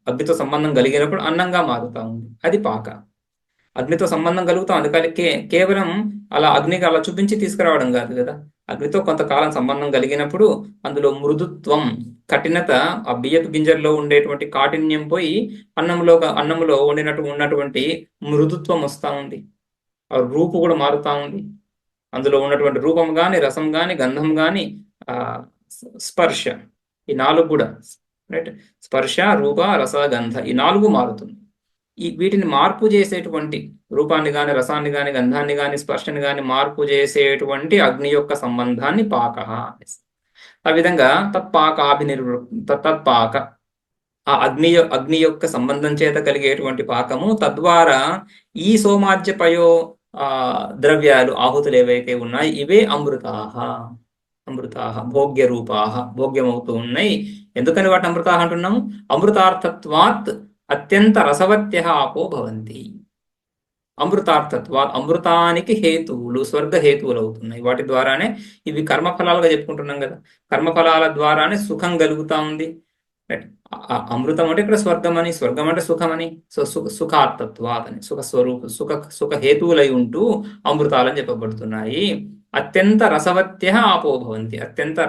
అగ్నితో సంబంధం కలిగినప్పుడు అన్నంగా మారుతా ఉంది, అది పాక. అగ్నితో సంబంధం కలుగుతాం, అందుకని కేవలం అలా అగ్నికి అలా చూపించి తీసుకురావడం కాదు కదా. అగ్నితో కొంతకాలం సంబంధం కలిగినప్పుడు అందులో మృదుత్వం, కఠినత, ఆ బియ్యపు గింజల్లో ఉండేటువంటి కాఠిన్యం పోయి అన్నంలో ఉన్నటువంటి మృదుత్వం వస్తూ ఉంది. ఆ రూపు కూడా మారుతా ఉంది. అందులో ఉన్నటువంటి రూపం కానీ, రసం కానీ, గంధం కానీ, స్పర్శ, ఈ నాలుగు కూడా, రైట్, స్పర్శ, రూప, రస, గంధ, ఈ నాలుగు మారుతుంది. వీటిని మార్పు చేసేటువంటి రూపాన్ని కానీ, రసాన్ని కానీ, గంధాన్ని కానీ, స్పర్శని కానీ మార్పు చేసేటువంటి అగ్ని యొక్క సంబంధాన్ని పాక. ఆ విధంగా తత్పాక, ఆ అగ్ని యొక్క సంబంధం చేత కలిగేటువంటి పాకము, తద్వారా ఈ సోమాజ్యపయో ద్రవ్యాలు, ఆహుతులు ఏవైతే ఉన్నాయి ఇవే అమృతాహ భోగ్య రూపాహ, భోగ్యమవుతూ ఉన్నాయి. ఎందుకని వాటిని అమృతాహ అంటున్నాము? అమృతార్థత్వాత్ అత్యంత రసవత్య ఆపో భవంతి. అమృతార్థత్వాత్ అమృతానికి హేతువులు, స్వర్గ హేతువులు అవుతున్నాయి. వాటి ద్వారానే ఇవి కర్మఫలాలుగా చెప్పుకుంటున్నాం కదా. కర్మఫలాల ద్వారానే సుఖం కలుగుతా ఉంది. అమృతం అంటే ఇక్కడ స్వర్గం అని, స్వర్గం అంటే సుఖమని. సో సుఖార్థత్వాత్ అని, సుఖ హేతువులై ఉంటూ అమృతాలని చెప్పబడుతున్నాయి. అత్యంత రసవత్య ఆపో భవంతి. అత్యంత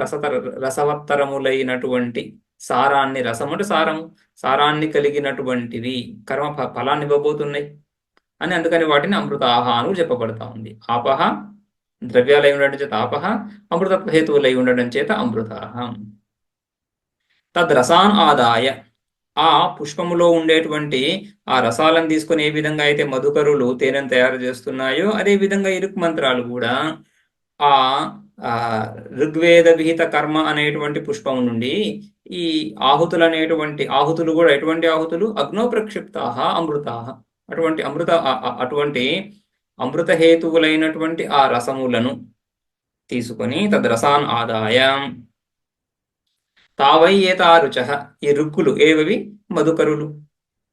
రసవత్తరములైనటువంటి సారాన్ని, రసం అంటే సారము, సారాన్ని కలిగినటువంటివి కర్మ ఫలాన్ని ఇవ్వబోతున్నాయి అని. అందుకని వాటిని అమృతాహ అని చెప్పబడతా ఉంది. ఆపహ ద్రవ్యాలై ఉండడం చేత ఆపహ, అమృతత్వ హేతువులై ఉండడం చేత అమృతాహ. తద్రసాన్ ఆదాయ, ఆ పుష్పములో ఉండేటువంటి ఆ రసాలను తీసుకొని ఏ విధంగా అయితే మధుకరులు తేనెను తయారు చేస్తున్నాయో, అదే విధంగా ఇరుక్ మంత్రాలు కూడా ఆ ఋగ్వేద విహిత కర్మ అనేటువంటి పుష్పం నుండి ఈ ఆహుతులు అనేటువంటి ఆహుతులు కూడా ఎటువంటి ఆహుతులు? అగ్నో ప్రక్షిప్తాహ అమృతాహ. అటువంటి అమృత హేతువులైనటువంటి ఆ రసములను తీసుకొని తద్రసాన్ ఆదాయ తావై ఏతారుచ, ఈ రుక్కులు ఏవవి? మధుకరులు.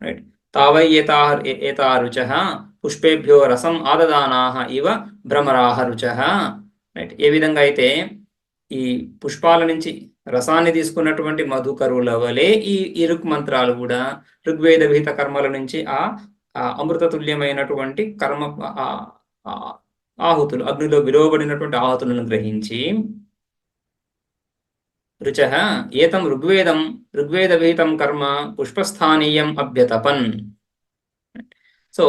రైట్. తావై ఏతారుచ పుష్పేభ్యో రసం ఆదదానాహ ఇవ భ్రమరాహ రుచ. రైట్. ఏ విధంగా అయితే ఈ పుష్పాల నుంచి రసాన్ని తీసుకున్నటువంటి మధుకరుల వలె ఈ రుక్ మంత్రాలు కూడా ఋగ్వేద విహిత కర్మల నుంచి ఆ అమృత తుల్యమైనటువంటి కర్మ ఆహుతులు, అగ్నిలో విలువబడినటువంటి ఆహుతులను గ్రహించి రుచ ఏతం ఋగ్వేద విహితం కర్మ పుష్పస్థానీయం అభ్యతపన్. సో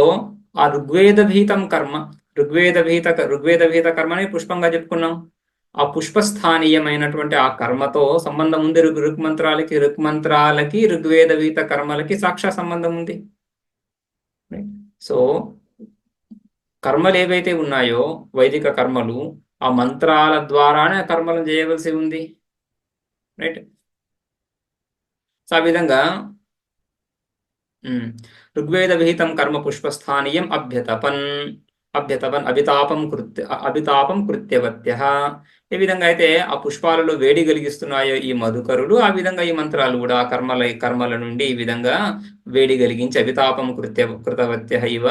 ఆ ఋగ్వేద విహితం కర్మ, ఋగ్వేద విహిత కర్మని పుష్పంగా చెప్పుకున్నాం. ఆ పుష్పస్థానీయమైనటువంటి ఆ కర్మతో సంబంధం ఉంది ఋగ్మంత్రాలకి. ఋగ్వేద విహిత కర్మలకి సాక్షా సంబంధం ఉంది. సో కర్మలు ఏవైతే ఉన్నాయో వైదిక కర్మలు, ఆ మంత్రాల ద్వారానే కర్మలను చేయవలసి ఉంది. రైట్. సో ఆ విధంగా ఋగ్వేద విహితం కర్మ పుష్పస్థానీయం అభ్యతపన్ అభితాపం కృత్యవత్య. ఏ విధంగా అయితే ఆ పుష్పాలలో వేడి కలిగిస్తున్నాయో ఈ మధుకరులు, ఆ విధంగా ఈ మంత్రాలు కూడా కర్మల నుండి ఈ విధంగా వేడి కలిగించి అభితాపం కృతవత్య ఇవ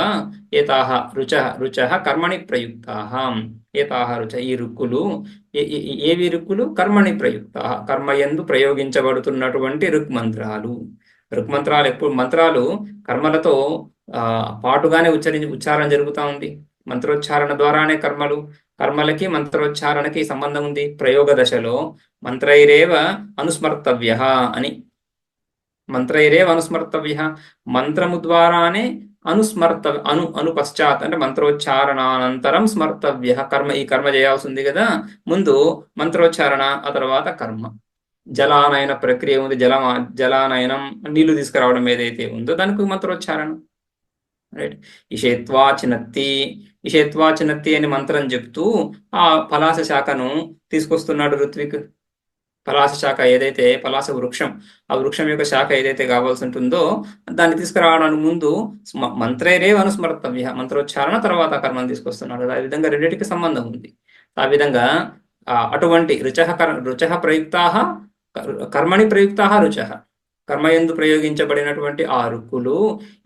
ఏతాహ రుచ కర్మణి ప్రయుక్తాః. ఏతాహ రుచ, ఈ రుక్కులు ఏవి రుక్కులు? కర్మణి ప్రయుక్తాః, కర్మయందు ప్రయోగించబడుతున్నటువంటి రుక్మంత్రాలు. రుక్మంత్రాలు మంత్రాలు కర్మలతో పాటుగానే ఉచ్చారణ జరుగుతూ ఉంది. మంత్రోచ్చారణ ద్వారానే కర్మలకి మంత్రోచ్చారణకి సంబంధం ఉంది. ప్రయోగ దశలో మంత్రైరేవ అనుస్మర్తవ్య అని, మంత్రము ద్వారానే అను పశ్చాత్ అంటే మంత్రోచ్చారణానంతరం స్మర్తవ్య. ఈ కర్మ చేయాల్సి ఉంది కదా, ముందు మంత్రోచ్చారణ, ఆ తర్వాత కర్మ. జలానయన ప్రక్రియ ఉంది, జలానయనం నీళ్లు తీసుకురావడం ఏదైతే ఉందో దానికి మంత్రోచ్చారణ. రైట్. ఇషేత్వా చినత్తి అని మంత్రం చెప్తూ ఆ పలాస శాఖను తీసుకొస్తున్నాడు ఋత్విక్. పలాస శాఖ ఏదైతే, పలాస వృక్షం, ఆ వృక్షం యొక్క శాఖ ఏదైతే కావాల్సి ఉంటుందో దాన్ని తీసుకురావడానికి ముందు మంత్రైరే అనుస్మర్తవ్య, మంత్రోచ్చారణ తర్వాత కర్మను తీసుకొస్తున్నాడు. ఆ విధంగా రెండింటికి సంబంధం ఉంది. ఆ విధంగా అటువంటి రుచ ప్రయుక్తాః కర్మణి ప్రయుక్తాః రుచ, కర్మయందు ప్రయోగించబడినటువంటి ఆ రుక్కులు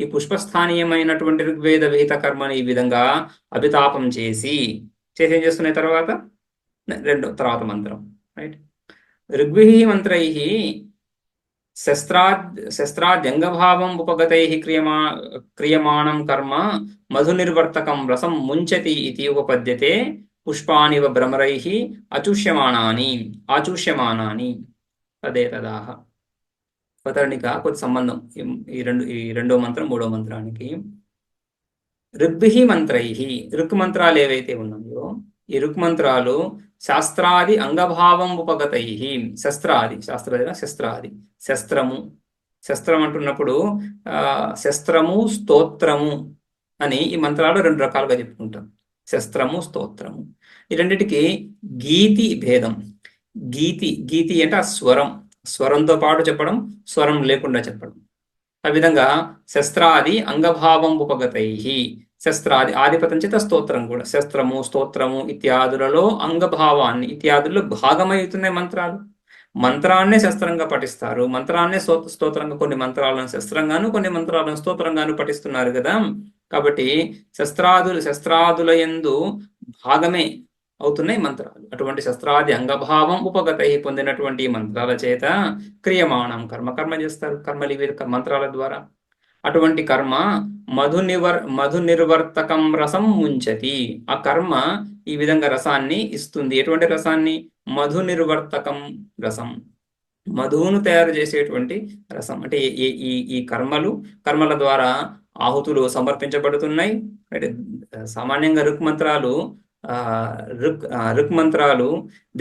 ఈ పుష్పస్థానీయమైనటువంటి ఋగ్వేద విహిత కర్మని ఈ విధంగా అభితాపం చేసి ఏం చేస్తున్నాయి? తర్వాత మంత్రం. రైట్. ఋగ్విహి మంత్రై శస్త్రాద్యంగభావం ఉపగతై క్రియమాణం కర్మ మధునిర్వర్తకం రసం ముంచతి ఇది ఉపపద్యతే. పుష్పానివ భ్రమరై ఆచూష్యమానాని తదే తదాహ. అవతరణిక కొద్ది సంబంధం ఈ రెండో మంత్రం మూడో మంత్రానికి. ఋగ్భిహి మంత్రై, ఋక్ మంత్రాలు ఏవైతే ఉన్నాయో ఈ ఋక్ మంత్రాలు శాస్త్రాది అంగభావం ఉపగతై. శస్త్రం అంటున్నప్పుడు శస్త్రము స్తోత్రము అని ఈ మంత్రాలు రెండు రకాలుగా చెప్పుకుంటాం. శస్త్రము స్తోత్రము, ఈ రెండిటికి గీతి భేదం. గీతి అంటే ఆ స్వరంతో పాటు చెప్పడం, స్వరం లేకుండా చెప్పడం. ఆ విధంగా శస్త్రాది అంగభావం ఉపగతై, శస్త్రాది ఆదిపతం చేత స్తోత్రం కూడా, శస్త్రము స్తోత్రము ఇత్యాదులలో అంగభావాన్ని, ఇత్యాదుల్లో భాగమవుతున్నాయి మంత్రాలు. మంత్రాన్నే శస్త్రంగా పఠిస్తారు. మంత్రాన్నే స్తోత్రంగా, కొన్ని మంత్రాలను శస్త్రంగాను, కొన్ని మంత్రాలను స్తోత్రంగాను పఠిస్తున్నారు కదా. కాబట్టి శస్త్రాదుల యందు భాగమే అవుతున్నాయి మంత్రాలు. అటువంటి శస్త్రాది అంగభావం ఉపగతై పొందినటువంటి మంత్రాల చేత క్రియమాణం కర్మ చేస్తారు. కర్మలు ఇవి మంత్రాల ద్వారా. అటువంటి కర్మ మధు నిర్వర్తకం రసం ముంచతి. ఆ కర్మ ఈ విధంగా రసాన్ని ఇస్తుంది. ఎటువంటి రసాన్ని? మధు నిర్వర్తకం రసం, మధువును తయారు చేసేటువంటి రసం. అంటే ఈ కర్మల ద్వారా ఆహుతులు సమర్పించబడుతున్నాయి. అంటే సామాన్యంగా ఋక్ మంత్రాలు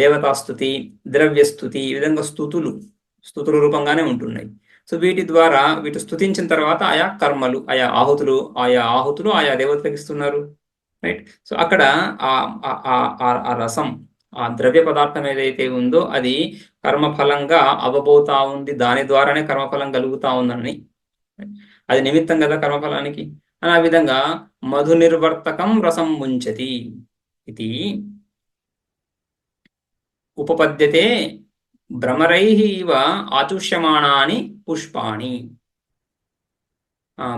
దేవతాస్తుతి, ద్రవ్యస్తుతి, ఈ విధంగా స్థుతుల రూపంగానే ఉంటున్నాయి. సో వీటి ద్వారా వీటి స్తుతించిన తర్వాత ఆయా కర్మలు, ఆయా ఆహుతులు ఆయా దేవతలకు ఇస్తున్నారు. రైట్. సో అక్కడ ఆ రసం, ఆ ద్రవ్య పదార్థం ఏదైతే ఉందో అది కర్మఫలంగా అవ్వబోతా ఉంది. దాని ద్వారానే కర్మఫలం కలుగుతా ఉందని, అది నిమిత్తం కదా కర్మఫలానికి. అని ఆ విధంగా మధు నిర్వర్తకం రసం ముంచతి ఇది ఉపపద్యతే భ్రమరైః ఇవ ఆచుష్యమాణాని పుష్పాణి.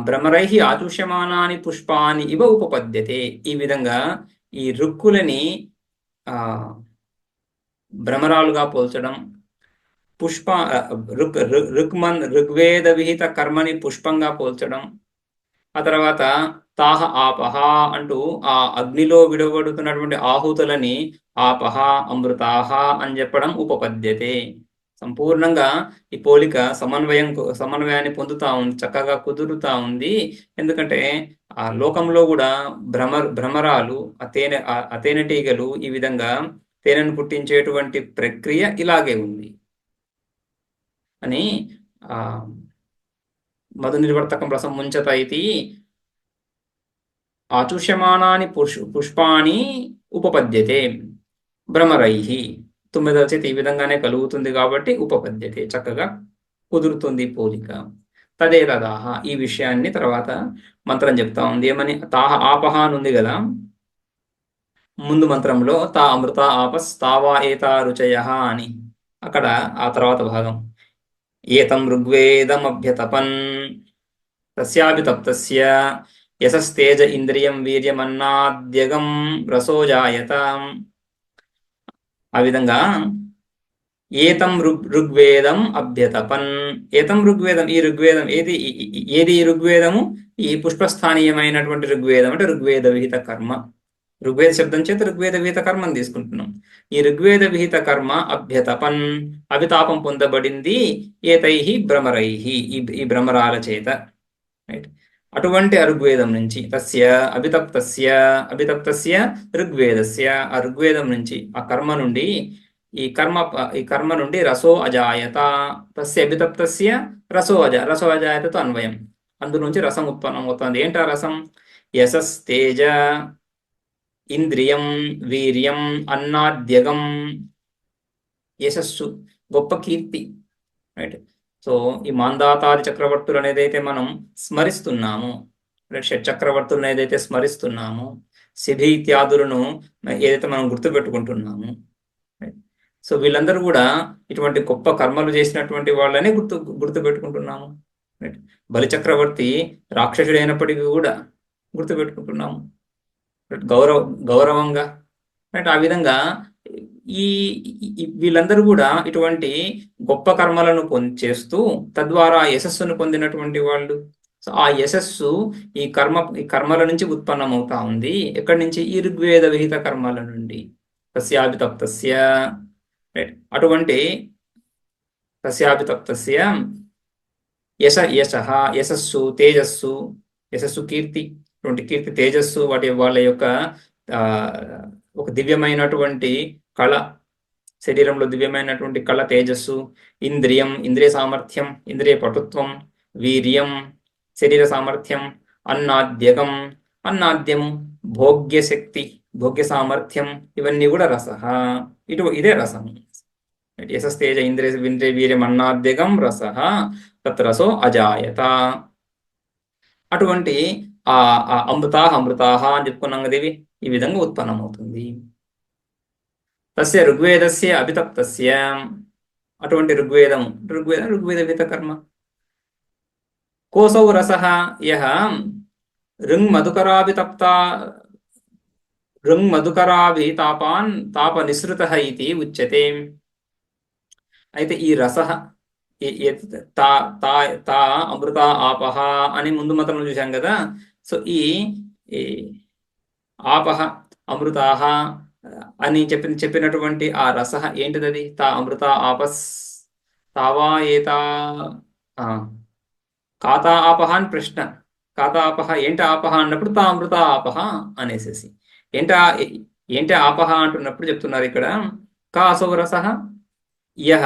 భ్రమరైః ఆచుష్యమానాని పుష్పాని ఇవ ఉపపద్యతే. ఈ విధంగా ఈ రుక్కులని భ్రమరాలుగా పోల్చడం, ఋగ్వేద విహిత కర్మని పుష్పంగా పోల్చడం, ఆ తర్వాత తాహ ఆపహ అంటూ ఆ అగ్నిలో విడవబడుతున్నటువంటి ఆహుతులని ఆపహ అమృతాహ అని చెప్పడం ఉపపద్యతే. సంపూర్ణంగా ఈ పోలిక సమన్వయాన్ని పొందుతా ఉంది, చక్కగా కుదురుతా ఉంది. ఎందుకంటే ఆ లోకంలో కూడా భ్రమరాలు, తేనెటీగలు ఈ విధంగా తేనెను పుట్టించేటువంటి ప్రక్రియ ఇలాగే ఉంది అని మధు నిర్వర్తకం రసం ముంచత ఇది ఆచుష్యమానాని పుష్పాణి ఉపపద్యతే భ్రమరైః. 9వ చేతి ఈ విధంగానే కలుగుతుంది కాబట్టి ఉపపద్యతే, చక్కగా కుదురుతుంది పోలిక. తదేతదాహ, ఈ విషయాన్ని తర్వాత మంత్రం చెప్తా ఉంది. ఏమని? తాహ ఆపహ అని ఉంది కదా ముందు మంత్రంలో, తా అమృత ఆపస్తావా ఏతా రుచయః అని. అక్కడ ఆ తర్వాత భాగం ఏతం ఋగ్వేదమభ్యతపన్ తస్యాభితప్తస్య యశస్తేజ ఇంద్రియం వీర్యమన్నాద్యగం రసోజాయత. ఆ విధంగా ఏతం ఋగ్వేదం అభ్యతపన్. ఏతం ఋగ్వేదం, ఈ ఋగ్వేదం ఏది? ఈ ఋగ్వేదము ఈ పుష్పస్థానీయమైనటువంటి ఋగ్వేదం, అంటే ఋగ్వేద విహిత కర్మ. ఋగ్వేద శబ్దం చేత ఋగ్వేద విహిత కర్మను తీసుకుంటున్నాం. ఈ ఋగ్వేద విహిత కర్మ అభ్యతపన్, అభితాపం పొందబడింది. ఏతైః భ్రమరైః, ఈ భ్రమరాల చేత. రైట్. అటువంటి ఋగ్వేదం నుంచి తస్య అభితప్తస్య ఋగ్వేదస్య, ఆ ఋగ్వేదం నుంచి, ఆ కర్మ నుండి, ఈ కర్మ నుండి రసో అజాయత. తస్య అభితప్తస్య రసో అజాయతతో అన్వయం. అందులోంచి రసం ఉత్పన్నం అవుతుంది. ఏంటా రసం? యశస్తేజ ఇంద్రియం వీర్యం అన్నాద్యగం. యశస్సు, గొప్ప కీర్తి. రైట్. సో ఈ మాందాతాది చక్రవర్తులు ఏదైతే మనం స్మరిస్తున్నాము, షట్ చక్రవర్తులను ఏదైతే స్మరిస్తున్నాము, సిద్ధి ఇత్యాదులను ఏదైతే మనం గుర్తుపెట్టుకుంటున్నాము, సో వీళ్ళందరూ కూడా ఇటువంటి గొప్ప కర్మలు చేసినటువంటి వాళ్ళనే గుర్తుపెట్టుకుంటున్నాము. రైట్. బలి చక్రవర్తి రాక్షసుడైనప్పటికీ కూడా గుర్తుపెట్టుకుంటున్నాము గౌరవంగా. రైట్. ఆ విధంగా వీళ్ళందరూ కూడా ఇటువంటి గొప్ప కర్మలను చేస్తూ తద్వారా యశస్సును పొందినటువంటి వాళ్ళు. సో ఆ యశస్సు ఈ కర్మల నుంచి ఉత్పన్నమవుతా ఉంది. ఎక్కడి నుంచి? ఈ ఋగ్వేద విహిత కర్మల నుండి. తస్యాభితప్తస్య, అటువంటి తస్యాభితప్తస్య యశస్సు, తేజస్సు, యశస్సు కీర్తి, అటువంటి కీర్తి తేజస్సు, వాళ్ళ యొక్క ఒక దివ్యమైనటువంటి కళ, శరీరంలో దివ్యమైనటువంటి కళ తేజస్సు, ఇంద్రియం, ఇంద్రియ సామర్థ్యం, ఇంద్రియ పటుత్వం, వీర్యం, శరీర సామర్థ్యం, అన్నాద్యగం, అన్నాద్యము, భోగ్యశక్తి, భోగ్య సామర్థ్యం, ఇవన్నీ కూడా రస. ఇదే రసం. యశస్తేజ ఇంద్రియ వీర్యం అన్నాద్యగం రస తత్రసో అజాయత. అటువంటి ఆ అమృతాహ అని చెప్పుకున్నాం కదేవి, ఈ విధంగా ఉత్పన్నమవుతుంది. తస్య ఋగ్వేదస్య అభితప్తస్య అటువంటి ఋగ్వేద విహిత కర్మ. కోసౌ రసః యః ఋంమధుకరాభితప్తా ఋంమధుకరాభితాపాన్ తాపనిసృతః ఇతి ఉచ్యతే. అయితే ఈ రసః తా తా తా అమృత ఆపహ అని ముందు మంత్రంలో చూశాం కదా. సో ఈ ఆపహ అమృతాహ అని చెప్పినటువంటి ఆ రసః ఏంటిది? అది తా అమృత ఆపస్ తావా ఏతా కాతా ఆపహ అని ప్రశ్న. కాతా ఆపహ ఏంటి ఆపహ అన్నప్పుడు తా అమృత ఆపహ అనేసేసి ఏంటి ఆపహ అంటున్నప్పుడు చెప్తున్నారు ఇక్కడ కా అసౌ రసః యః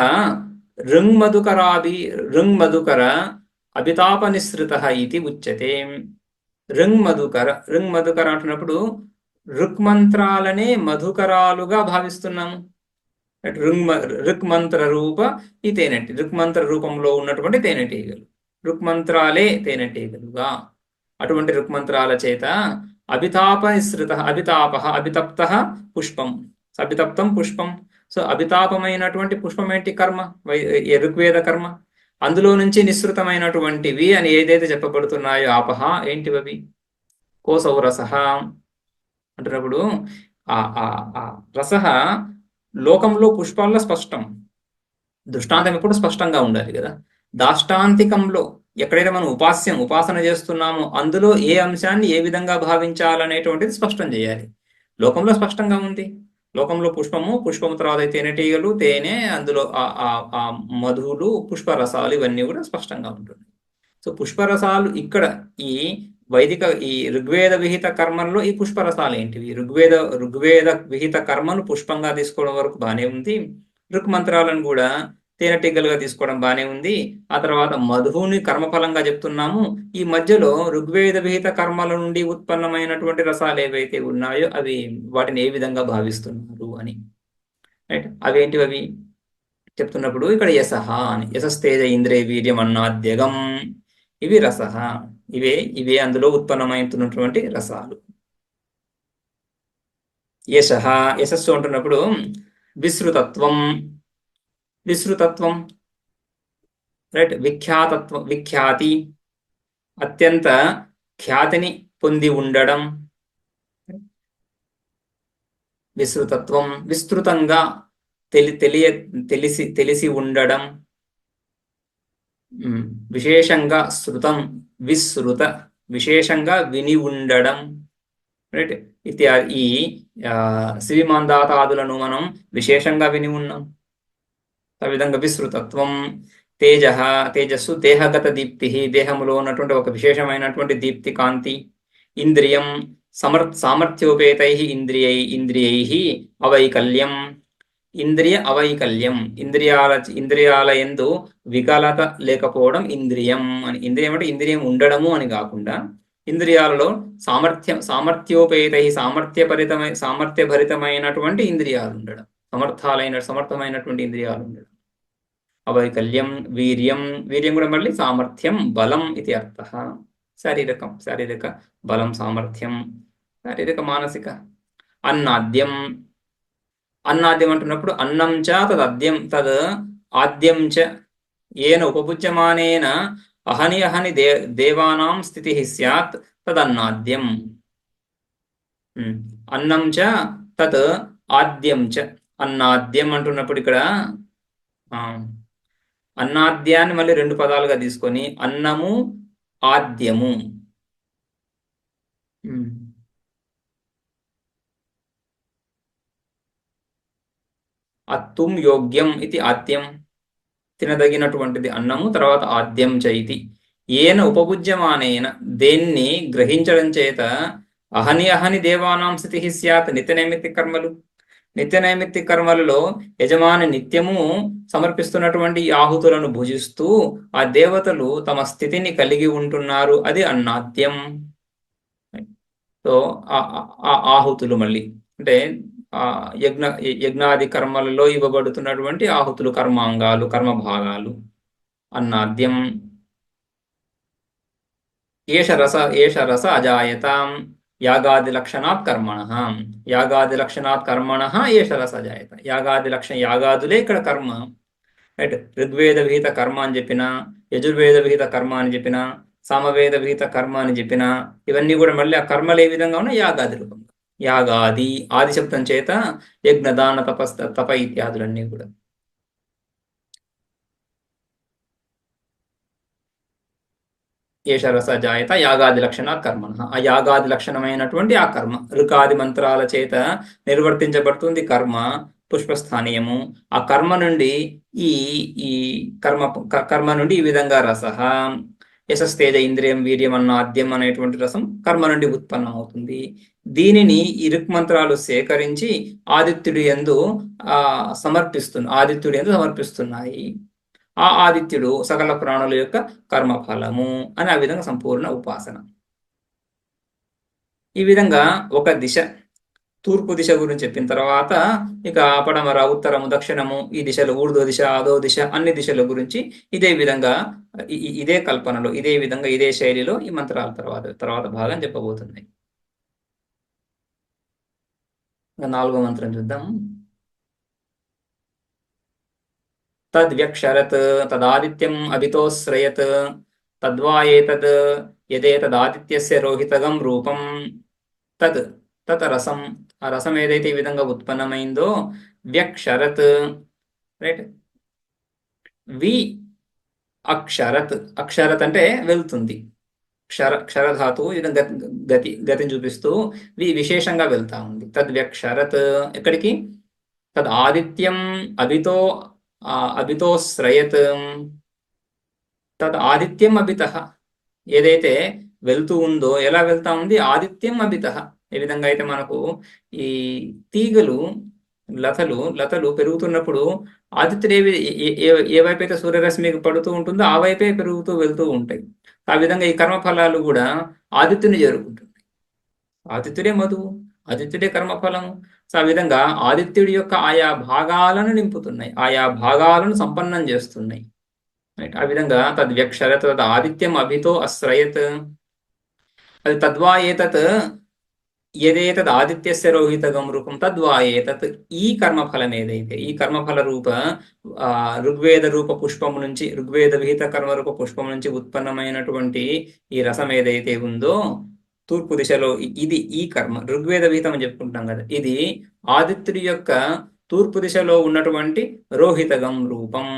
ఋంమధుకర అభితాపనిసృతః ఇతి ఉచ్యతే. ఋంమధుకర అంటున్నప్పుడు ఋక్మంత్రాలనే మధుకరాలుగా భావిస్తున్నాము. ఋక్మంత్ర రూప ఈ తేనెటి ఋక్మంత్ర రూపంలో ఉన్నటువంటి తేనెటీగలు, ఋక్మంత్రాలే తేనెటీగలుగా అటువంటి ఋక్మంత్రాల చేత అభితాపనిసృత అభితప్త పుష్పం అభితప్తం పుష్పం. సో అభితాపమైనటువంటి పుష్పం ఏంటి? కర్మ, ఋగ్వేద కర్మ. అందులో నుంచి నిసృతమైనటువంటివి అని ఏదైతే చెప్పబడుతున్నాయో ఆపహ ఏంటివి అవి? కోసౌ రసః అంటున్నప్పుడు ఆ రసః లోకంలో పుష్పాల్లో స్పష్టం, దృష్టాంతం ఎప్పుడు స్పష్టంగా ఉండాలి కదా. దాష్టాంతికంలో ఎక్కడైతే మనం ఉపాసన చేస్తున్నామో అందులో ఏ అంశాన్ని ఏ విధంగా భావించాలనేటువంటిది స్పష్టం చేయాలి. లోకంలో స్పష్టంగా ఉంది. లోకంలో పుష్పము తర్వాత తేనెటీగలు, తేనె, అందులో ఆ మధువులు, పుష్పరసాలు ఇవన్నీ కూడా స్పష్టంగా ఉంటుంది. సో పుష్పరసాలు ఇక్కడ ఈ ఋగ్వేద విహిత కర్మల్లో ఈ పుష్పరసాలు ఏంటివి? ఋగ్వేద విహిత కర్మను పుష్పంగా తీసుకోవడం వరకు బానే ఉంది. ఋక్మంత్రాలను కూడా తేనెటీగలుగా తీసుకోవడం బానే ఉంది. ఆ తర్వాత మధువుని కర్మఫలంగా చెప్తున్నాము. ఈ మధ్యలో ఋగ్వేద విహిత కర్మల నుండి ఉత్పన్నమైనటువంటి రసాలు ఏవైతే ఉన్నాయో అవి వాటిని ఏ విధంగా భావిస్తున్నారు అని, రైట్? అవేంటివి అవి చెప్తున్నప్పుడు ఇక్కడ యసః అని, యశస్తేజ ఇంద్రియ వీర్యం అన్నాద్యగం, ఇవి రసః, ఇవే అందులో ఉత్పన్నమవుతున్నటువంటి రసాలు. యశస్సు అంటున్నప్పుడు విస్తృతత్వం, రైట్? విఖ్యాతి, అత్యంత ఖ్యాతిని పొంది ఉండడం. విస్తృతత్వం, విస్తృతంగా తెలిసి ఉండడం. విశేషంగా శృతం, విశ్రుత, విశేషంగా విని ఉండడం, రైట్? ఇత్యాది ఈ శ్రీమాందాతాదులను మనం విశేషంగా విని ఉన్నాం. ఆ విధంగా విస్తృతత్వం. తేజస్సు దేహగత దీప్తి, దేహములో ఉన్నటువంటి ఒక విశేషమైనటువంటి దీప్తి, కాంతి. ఇంద్రియం సామర్థ్యోపేతై ఇంద్రియై అవైకల్యం, ఇంద్రియ అవైకల్యం, ఇంద్రియాల యందు వికలత లేకపోవడం ఇంద్రియం అని. ఇంద్రియం అంటే ఇంద్రియం ఉండడము అని కాకుండా ఇంద్రియాలలో సామర్థ్యోపేతై సామర్థ్యభరితమైనటువంటి ఇంద్రియాలు ఉండడం, సమర్థమైనటువంటి ఇంద్రియాలు ఉండడం. అవైకల్యం. వీర్యం కూడా మళ్ళీ సామర్థ్యం, బలం ఇది అర్థ. శారీరక బలం, సామర్థ్యం, శారీరక మానసిక. అన్నాద్యం అంటున్నప్పుడు అన్నం చ తద్ ఆద్యం చ ఏన ఉపభుజ్యమానేన అహని దేవానాం స్థితి స్యాత్ తదన్నాద్యం. అన్నం చ తత్ ఆద్యం చ. అన్నాద్యం అంటున్నప్పుడు ఇక్కడ అన్నాద్యాన్ని మళ్ళీ రెండు పదాలుగా తీసుకొని అన్నము, ఆద్యము. అత్తుం యోగ్యం ఇది ఆద్యం, తినదగినటువంటిది అన్నము, తర్వాత ఆద్యం చైతి. ఏన ఉపభుజ్యమానేన, దేన్ని గ్రహించడం చేత అహని దేవానాం స్థితి స్యాత్. నిత్య నైమిత్తిక కర్మలలో యజమాని నిత్యము సమర్పిస్తున్నటువంటి ఆహుతులను భుజిస్తూ ఆ దేవతలు తమ స్థితిని కలిగి ఉంటున్నారు. అది అన్నాద్యం. సో ఆ ఆహుతులు మళ్ళీ అంటే యజ్ఞాది కర్మలలో ఇవ్వబడుతున్నటువంటి ఆహుతులు, కర్మాంగాలు, కర్మభాగాలు అన్నాద్యం. ఏష రస అజాయతాం యాగాది లక్షణాత్ కర్మణ ఏష రస అజాయత. యాగాదులే ఇక్కడ కర్మ. రైట్. ఋగ్వేద విహిత కర్మ అని చెప్పిన, యజుర్వేద విహిత కర్మ అని చెప్పిన, సామవేద విహిత కర్మ అని చెప్పిన, ఇవన్నీ కూడా మళ్ళీ ఆ కర్మలు ఏ విధంగా ఉన్నాయి? యాగాది రూపంగా. యాగాది ఆది శబ్దం చేత యజ్ఞ దాన తప ఇత్యాదులన్నీ కూడా. ఏష రస జాయత యాగాది లక్షణ కర్మ. ఆ యాగాది లక్షణమైనటువంటి ఆ కర్మ ఋకాది మంత్రాల చేత నిర్వర్తించబడుతుంది కర్మ, పుష్పస్థానీయము. ఆ కర్మ నుండి ఈ ఈ కర్మ నుండి ఈ విధంగా రస, యశస్తేజ ఇంద్రియం వీర్యం అన్నాద్యం అనేటువంటి రసం కర్మ నుండి ఉత్పన్నం అవుతుంది. దీనిని ఈ ఋక్ మంత్రాలు సేకరించి ఆదిత్యుడి యందు సమర్పిస్తున్నాయి. ఆ ఆదిత్యుడు సకల ప్రాణుల యొక్క కర్మఫలము అని ఆ విధంగా సంపూర్ణ ఉపాసన. ఈ విధంగా ఒక దిశ, తూర్పు దిశ గురించి చెప్పిన తర్వాత ఇక పడమర, ఉత్తరము, దక్షిణము, ఈ దిశలు ఊర్ధ్వ దిశ, అధో దిశ, అన్ని దిశల గురించి ఇదే విధంగా ఇదే కల్పనలో ఇదే విధంగా ఇదే శైలిలో ఈ మంత్రాల తర్వాత భాగం చెప్పబోతుంది. నాలుగో మంత్రం చూద్దాం. తద్వ్యక్షరత్ తదాదిత్యం అభితోశ్రయత్ తద్వా ఏతద్ యదేతదాదిత్యస్య రోహితగం రూపం తత్ తత్ రసం. ఆ రసం ఏదైతే ఈ విధంగా ఉత్పన్నమైందో వ్యక్షరత్, రైట్. వి అక్షరత్, అక్షరత్ అంటే వెళ్తుంది. క్షరధాతువు గతిని చూపిస్తూ విశేషంగా వెళ్తా ఉంది. తద్వ్యక్షరత్ ఎక్కడికి? తద్ ఆదిత్యం అభితోశ్రయత్. తద్ ఆదిత్యం అభిత, ఏదైతే వెళ్తూ ఉందో ఎలా వెళ్తా ఉంది? ఆదిత్యం అభిత. ఏ విధంగా అయితే మనకు ఈ తీగలు లతలు పెరుగుతున్నప్పుడు ఆదిత్యుడు ఏ వైపు అయితే సూర్యరశ్మి పడుతూ ఉంటుందో ఆ వైపే పెరుగుతూ వెళ్తూ ఉంటాయి. ఆ విధంగా ఈ కర్మఫలాలు కూడా ఆదిత్యుని చేరుకుంటుంది. ఆదిత్యుడే మధువు, ఆదిత్యుడే కర్మఫలము. సో ఆ విధంగా ఆదిత్యుడి యొక్క ఆయా భాగాలను నింపుతున్నాయి, ఆయా భాగాలను సంపన్నం చేస్తున్నాయి. రైట్. ఆ విధంగా తద్వ్యక్షరత్ తద్ ఆదిత్యం అభితో అశ్రయత్. అది తద్వా ఏతత్ యదేతద్ ఆదిత్యస్య రోహితగం రూపం తద్వా ఏతత్. ఈ కర్మఫలం ఏదైతే ఈ కర్మఫల రూప ఋగ్వేద రూప పుష్పము నుంచి, ఋగ్వేద విహిత కర్మరూప పుష్పం నుంచి ఉత్పన్నమైనటువంటి ఈ రసం ఏదైతే ఉందో తూర్పు దిశలో, ఇది ఈ కర్మ ఋగ్వేద విహితం అని చెప్పుకుంటాం కదా, ఇది ఆదిత్యుడి యొక్క తూర్పు దిశలో ఉన్నటువంటి రోహితగం రూపం.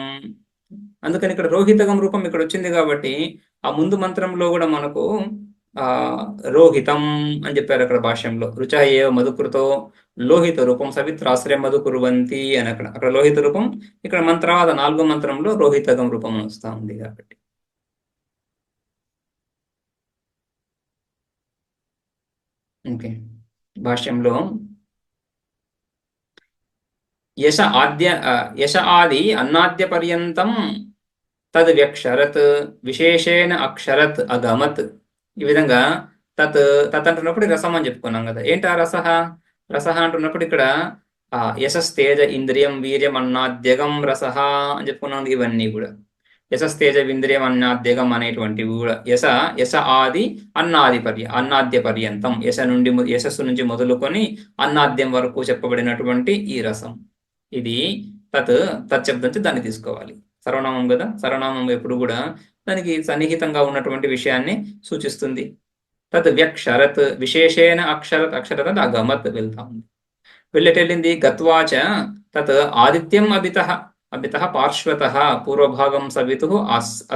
అందుకని ఇక్కడ రోహితగం రూపం ఇక్కడ వచ్చింది కాబట్టి ఆ ముందు మంత్రంలో కూడా మనకు రోహితం అని చెప్పారు అక్కడ భాష్యంలో. రుచ ఏవ మధుకృతో లోహిత రూపం సవిత్రాశ్రయం మధుకుర్వంతి అని అక్కడ లోహిత రూపం, ఇక్కడ తర్వాత నాలుగో మంత్రంలో రోహితగం రూపం వస్తూ ఉంది కాబట్టి. ఓకే. భాష్యంలో యశ ఆది అన్నాద్య పర్యంతం తద్ వ్యక్షరత్ విశేషేణ అక్షరత్ అగమత్. ఈ విధంగా తత్ అంటున్నప్పుడు రసం అని చెప్పుకున్నాం కదా. ఏంటి ఆ రస అంటున్నప్పుడు ఇక్కడ యశస్తేజ ఇంద్రియం వీర్యం అన్నాద్యగం రస అని చెప్పుకున్నాం. ఇవన్నీ కూడా యశస్తేజ ఇంద్రియం అన్నాద్యగం అనేటువంటివి కూడా యశ ఆది అన్నాద్య పర్యంతం, యశస్సు నుంచి మొదలుకొని అన్నాద్యం వరకు చెప్పబడినటువంటి ఈ రసం, ఇది తచ్చబ్దంతో దాన్ని తీసుకోవాలి. సర్వనామం కదా, సర్వనామం ఎప్పుడు కూడా దానికి సన్నిహితంగా ఉన్నటువంటి విషయాన్ని సూచిస్తుంది. తత్ వ్యక్షరత్ విశేషేణ అక్షరత్ అగమత్ వెళ్తా ఉంది. వెళ్ళేటెళ్ళింది. గత్వాచ తత్ ఆదిత్యం అభిత పార్శ్వత పూర్వభాగం సవితు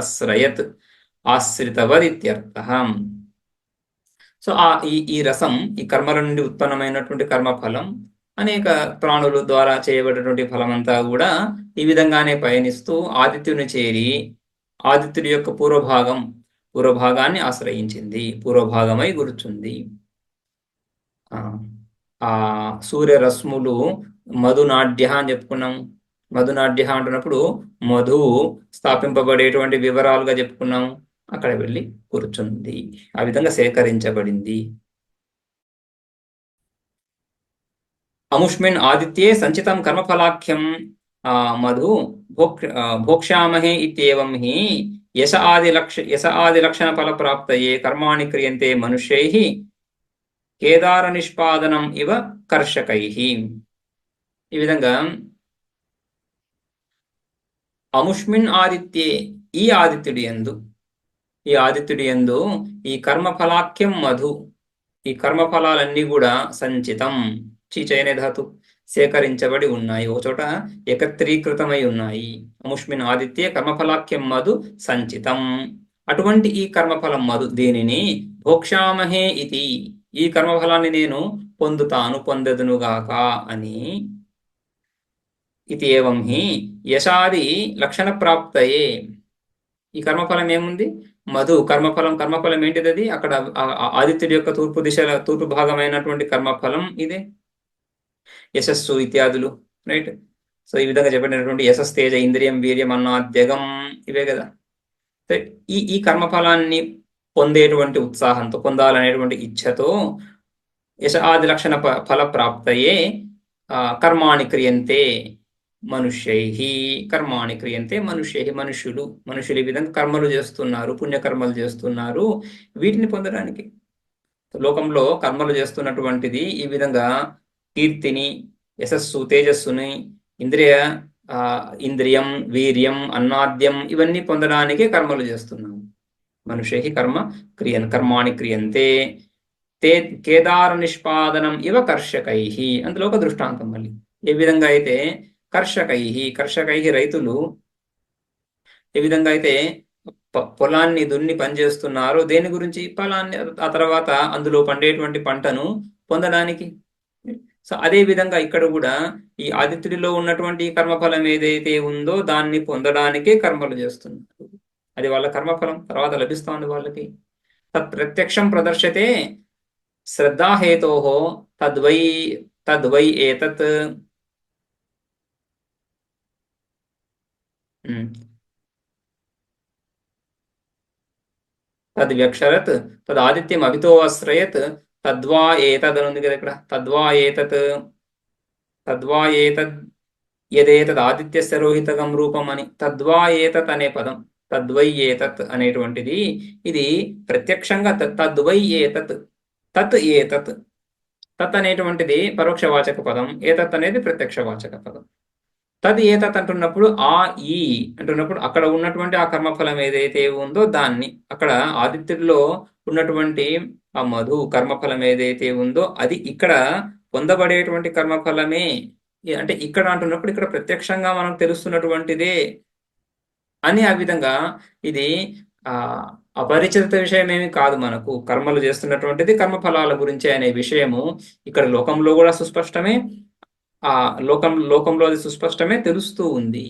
అశ్రయత్ ఆశ్రితవదిత్యర్థ. సో ఈ రసం ఈ కర్మల నుండి ఉత్పన్నమైనటువంటి కర్మఫలం అనేక ప్రాణుల ద్వారా చేయబడినటువంటి ఫలమంతా కూడా ఈ విధంగానే పయనిస్తూ ఆదిత్యుని చేరి ఆదిత్యుడి యొక్క పూర్వభాగాన్ని ఆశ్రయించింది, పూర్వభాగమై గుర్చుంది. ఆ సూర్యరశ్ములు మధునాడ్య అని చెప్పుకున్నాం. మధునాడ్య అంటున్నప్పుడు మధు స్థాపింపబడేటువంటి వివరాలుగా చెప్పుకున్నాం. అక్కడ వెళ్ళి కూర్చుంది, ఆ విధంగా సేకరించబడింది. అముష్మిన్ ఆదిత్యే సంచితం కర్మఫలాఖ్యం మధు భోక్ష్యామహే ఇత్యేవం హి యశ ఆది లక్షణ ఫల ప్రాప్తయే కర్మాణి క్రియంతే మనుష్యైః కేదార నిష్పాదనం ఇవ కర్షకైః. ఈ విధంగా అముష్మిన్ ఆదిత్యే, ఈ ఆదిత్యుడి యందు, ఈ ఆదిత్యుడి యందు ఈ కర్మఫలాఖ్యం మధు, ఈ కర్మఫలాలన్నీ కూడా సంచితం, చీచయనే ధాతు, సేకరించబడి ఉన్నాయి, ఒక చోట ఏకత్రీకృతమై ఉన్నాయి. అముష్మిన్ ఆదిత్యే కర్మఫలాఖ్యం మధు సంచితం. అటువంటి ఈ కర్మఫలం మధు, దీనిని భోక్షామహే ఇది, ఈ కర్మఫలాన్ని నేను పొందుతాను, పొందెదనుగాక అని. ఇది ఏవం హి యశాది లక్షణ ప్రాప్తయే, ఈ కర్మఫలం ఏముంది, మధు కర్మఫలం. కర్మఫలం ఏంటిది? అది అక్కడ ఆదిత్యుడి యొక్క తూర్పు దిశ, తూర్పు భాగమైనటువంటి కర్మఫలం ఇదే, యశస్సు ఇత్యాదులు, రైట్. సో ఈ విధంగా చెప్పినటువంటి యశస్, తేజ, ఇంద్రియం, వీర్యం, అన్నాద్యగం, ఇవే కదా. ఈ ఈ కర్మఫలాన్ని పొందేటువంటి ఉత్సాహంతో, పొందాలనేటువంటి ఇచ్ఛతో యశ ఆది లక్షణ ఫల ప్రాప్తయే కర్మాణి క్రియంతే మనుష్యై, కర్మాణి క్రియంతే మనుష్యై, మనుషులు ఈ విధంగా కర్మలు చేస్తున్నారు, పుణ్యకర్మలు చేస్తున్నారు, వీటిని పొందడానికి. లోకంలో కర్మలు చేస్తున్నటువంటిది ఈ విధంగా కీర్తిని, యశస్సు, తేజస్సుని, ఇంద్రియం, వీర్యం, అన్నాద్యం, ఇవన్నీ పొందడానికే కర్మలు చేస్తున్నాం. మనుష్యై కర్మాణి క్రియంతే కేదార నిష్పాదనం ఇవ కర్షకై, అందులో ఒక దృష్టాంతం మళ్ళీ. ఏ విధంగా అయితే కర్షకై రైతులు ఏ విధంగా అయితే పొలాన్ని దున్ని పనిచేస్తున్నారు, దేని గురించి, పొలాన్ని, ఆ తర్వాత అందులో పండేటువంటి పంటను పొందడానికి. సో అదే విధంగా ఇక్కడ కూడా ఈ ఆదిత్యుడిలో ఉన్నటువంటి కర్మఫలం ఏదైతే ఉందో దాన్ని పొందడానికే కర్మలు చేస్తున్నారు. అది వాళ్ళ కర్మఫలం, తర్వాత లభిస్తోంది వాళ్ళకి. ప్రత్యక్షం ప్రదర్శతే శ్రద్ధాహేతో తద్వై ఏతత్. తద్వ్యక్షరత్ తదాదిత్యం అభితో అశ్రయత్ తద్వా ఏతద్ అని ఉంది కదా ఇక్కడ. తద్వా ఏతద్ యదేతద్ ఆదిత్యస్య రోహితకం రూపం అని. తద్వా ఏతత్ అనే పదం, తద్వై ఏతత్ అనేటువంటిది, ఇది ప్రత్యక్షంగా తద్వై ఏతత్, తత్ ఏతత్, తత్ అనేటువంటిది పరోక్షవాచక పదం, ఏతత్ అనేది ప్రత్యక్షవాచక పదం. తద్ ఏతత్ అంటున్నప్పుడు ఆ ఈ అంటున్నప్పుడు అక్కడ ఉన్నటువంటి ఆ కర్మఫలం ఏదైతే ఉందో దాన్ని, అక్కడ ఆదిత్యుడిలో ఉన్నటువంటి ఆ మధు కర్మఫలం ఏదైతే ఉందో అది ఇక్కడ పొందబడేటువంటి కర్మఫలమే. అంటే ఇక్కడ అంటున్నప్పుడు ఇక్కడ ప్రత్యక్షంగా మనకు తెలుస్తున్నటువంటిదే అని. ఆ విధంగా ఇది అపరిచిత విషయమేమి కాదు మనకు. కర్మలు చేస్తున్నటువంటిది కర్మఫలాల గురించి అనే విషయము ఇక్కడ లోకంలో కూడా సుస్పష్టమే, లోకంలో అది సుస్పష్టమే తెలుస్తూ ఉంది.